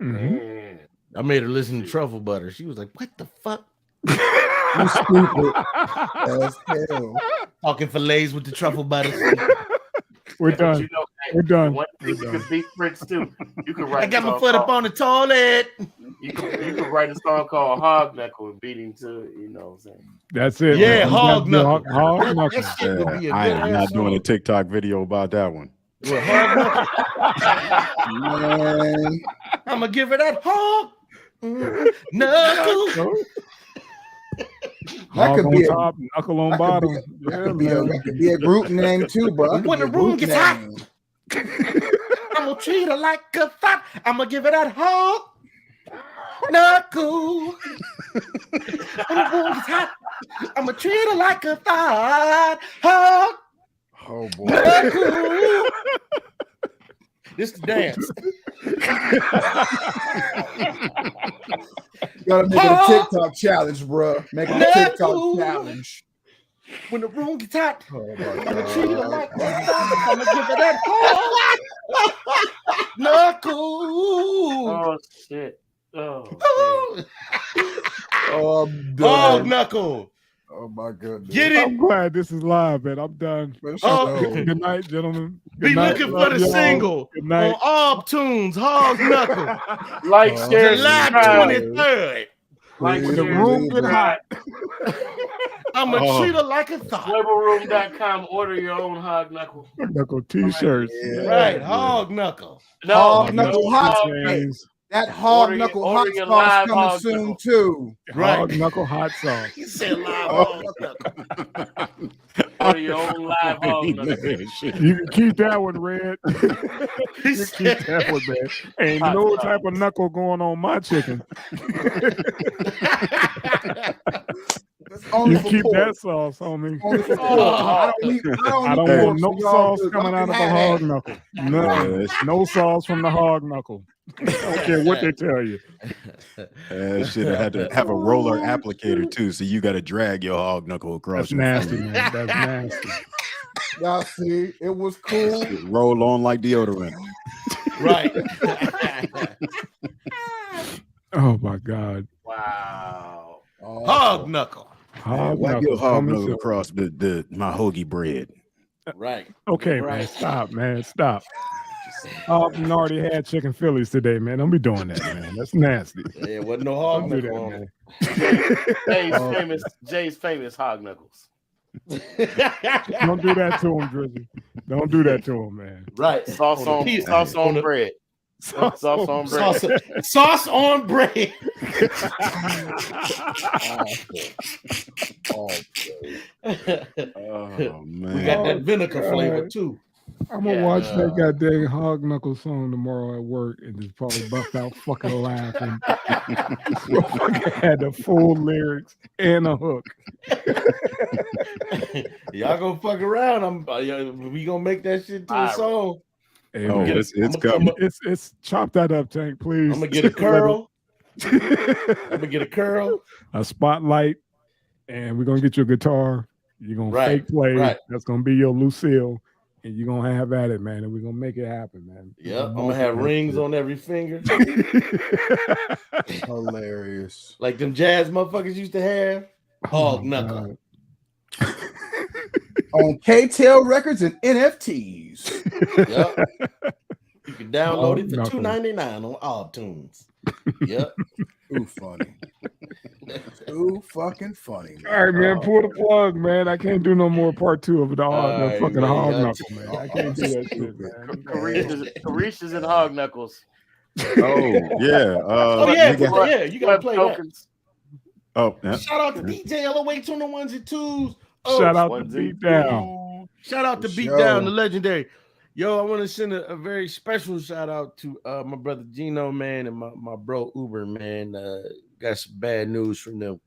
Mm-hmm. I made her listen to Truffle Butter. She was like, what the fuck? You stupid as hell. Talking fillets with the truffle butter. We're done. You know, We're done. You could beat Prince too. You could write. I got my foot up on the toilet. You could write a song called Hog Knuckle and beat him to it. You know what I'm saying? That's it. Yeah, man. Hog Knuckle. Hog Knuckle. That shit would be a I good am not ass doing a song. TikTok video about that one. Well, Hog Knuckle. Man. I'm gonna give her that hog knuckle. That could be a top, knuckle on bottom. that could be a group name too, bro. When the room gets hot, I'm gonna treat her like a thought. I'm gonna give her that hog knuckle. When the room gets hot, I'm gonna treat her like a thought. Hog Oh boy. knuckle. This the dance. You gotta make it a TikTok challenge, bro. Make it a TikTok challenge. When the room gets hot, Oh I'm my gonna treat her God. like that. I'm gonna give her that hog knuckle. Oh shit! Oh, Oh, I'm Hog done. knuckle. Oh my goodness. Get it. I'm glad this is live, man. I'm done. Oh, Good night, gentlemen. Good Be night. looking for Love the y'all. single Good on night. all tunes. Hog knuckle. like, share, July subscribe. 23rd. Like, Please The share, room get hot. I'm gonna treat her like a thought. Swivelroom.com. Order your own Hog Knuckle. Knuckle t-shirts. Yeah. Right, hog knuckle. No, Hog Knuckle hot. hog, Hey, that hog knuckle hot order your sauce live coming hog soon knuckle. too. Right. Hog knuckle hot sauce. He said live hog knuckle. Order your own live hog knuckle. You can keep that one, Red. He You can keep said, that one, man. Ain't no type of knuckle going on my chicken. It's only You for keep pork. that sauce, homie. Only for pork. I don't I don't want want no sauce coming out of the hog knuckle. knuckle. None. No sauce from the hog knuckle. I don't care what they tell you. Should have had to have a roller applicator too, so you got to drag your hog knuckle across. That's nasty, man. That's nasty. Y'all see, it was cool. Roll on like deodorant. right. Oh my God. Wow. Oh, Hog knuckle. Hog Wipe knuckle. your hog coming knuckle soon. across my hoagie bread. Right. Okay, man. Right. Stop, man. Stop. I've already had chicken Phillies today, man. Don't be doing that, man. That's nasty. Yeah, wasn't no hog Don't do knuckle that, on man. Jay's famous Hog Knuckles. it. Don't do that to him, Drizzy. Don't do that to him, man. Right. Sauce on bread. Sauce on bread. Sauce on bread. Oh man. We got that vinegar flavor too. I'm gonna watch that goddamn hog knuckle song tomorrow at work and just probably bust out fucking laughing. Fucking had the full lyrics and a hook. Y'all gonna fuck around. We gonna make that shit to a song. Hey, Oh, man, it's coming. It's chop that up, Tank, please. I'm gonna get a curl. I'm gonna get a curl. A spotlight, and we're gonna get you a guitar. You're gonna fake play. Right. That's gonna be your Lucille, and you're gonna have at it, man. And we're gonna make it happen, man. Yep, I'm gonna have rings on every finger, hilarious. like them jazz motherfuckers used to have. Hog knuckle. God. On K-Tail Records and NFTs. Yep. You can download it for $2.99 on iTunes. Yep. Too funny. Too fucking funny. Man. All right, man. Pull the plug, man. I can't do no more part 2 of the fucking hog knuckle, man. I can't do that shit, man. Carisha's and hog knuckles. Oh yeah. Yeah. You gotta play tokens. Oh, yeah. Shout out to DJ LOH on the ones and twos. Shout out to Beat Down. Shout out to Beat Down, the legendary. Yo, I want to send a very special shout out to my brother Gino, man, and my bro Uber, man. Got some bad news from them.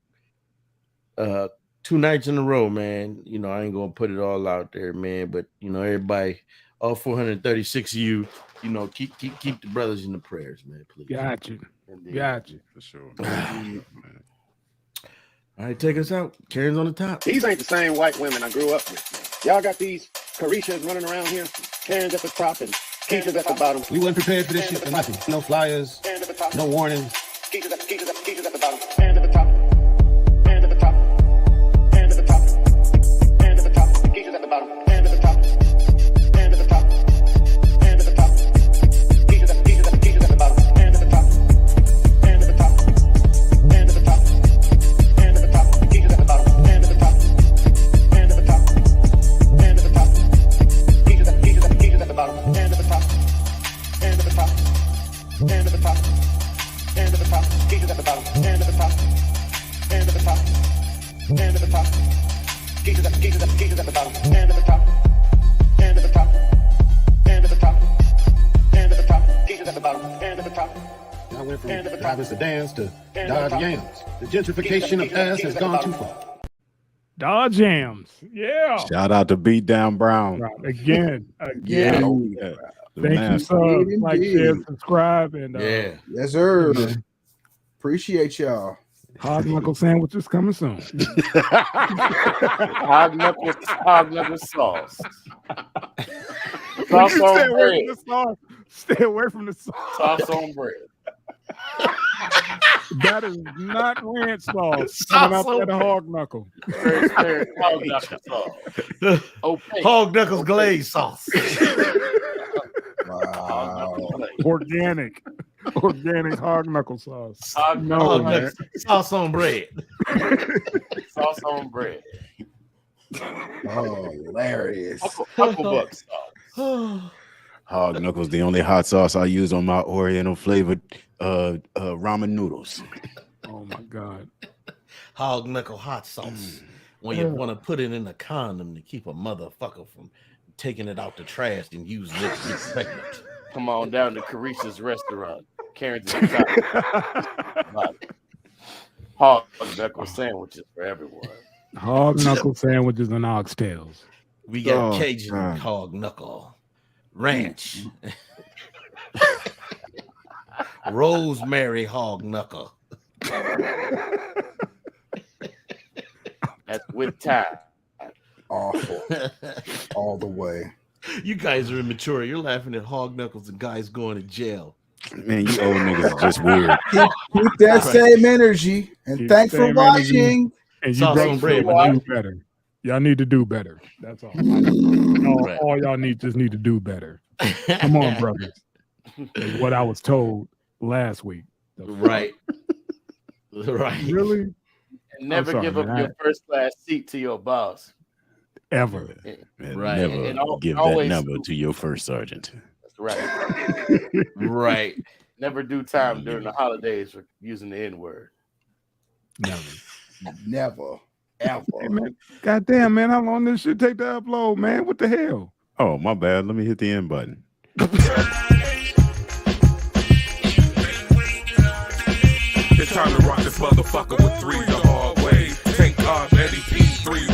2 nights in a row, man. You know, I ain't gonna put it all out there, man. But you know, everybody, all 436 of you, you know, keep the brothers in the prayers, man. Please. Got you for sure. All right, take us out. Karen's on the top. These ain't the same white women I grew up with. Y'all got these Carishas running around here. Karen's at the top and Keisha's at the bottom. We weren't prepared for this shit for nothing. No flyers, no warning. Keisha's at the bottom. And at the top. And at the top. And at the top. And at the top. Keisha's at the bottom. And at the top. And at the top. And at the top. Keisha's at the bottom. And at the top. And at the top. And at the top. And at the top. Keisha's at the bottom. And at the top. And at the top. And at the top. Keisha's at the bottom. And at the top. And at the top. And at the top. And at the top, Keisha's at the bottom. And at the top, and at the top, and at the top, Keisha's at the bottom. And at the top, and at the top, and at the top, and at the top, Keisha's at the bottom. And at the top. I went from driving sedans to Dodge Yams. The gentrification of ass has gone too far. Dodge Yams, yeah. Shout out to Beat Down Brown again. Yeah. Thank you, sir. Like, share, subscribe, and yes, sir. Appreciate y'all. Hog knuckle sandwiches coming soon. Hog knuckle sauce. Sauce on bread. Stay away from the sauce. Sauce on bread. That is not ranch sauce. Coming out there, the hog knuckle. Hog knuckle sauce. Hog knuckles glaze sauce. Wow. Organic hog knuckle sauce. Sauce on bread. Sauce on bread. Oh, hilarious. Hucklebuck sauce. Hog knuckles, the only hot sauce I use on my Oriental flavored ramen noodles. Oh my God. Hog knuckle hot sauce. When you want to put it in a condom to keep a motherfucker from taking it out the trash and using it to get pregnant. Come on down to Carisha's restaurant. Karen's at the top. Hog knuckle sandwiches for everyone. Hog knuckle sandwiches and oxtails. We got Cajun hog knuckle, ranch, rosemary hog knuckle. That's with time. Awful. All the way. You guys are immature. You're laughing at hog knuckles and guys going to jail. Man, you old niggas are just weird. Keep that same energy. And thanks for watching. And you broke do better. Y'all need to do better. That's all. All y'all need to do better. Come on, brothers. Is what I was told last week. Right. Really? And never give up your first class seat to your boss. Ever. And never give that number to your first sergeant. That's right. Right. Never do time during the holidays for using the N-word. Never. Ever. Hey, man. Goddamn, man, how long this shit take to upload, man? What the hell? Oh, my bad. Let me hit the end button. It's time to rock this motherfucker with 3 the hard way. Take Eddie P, 3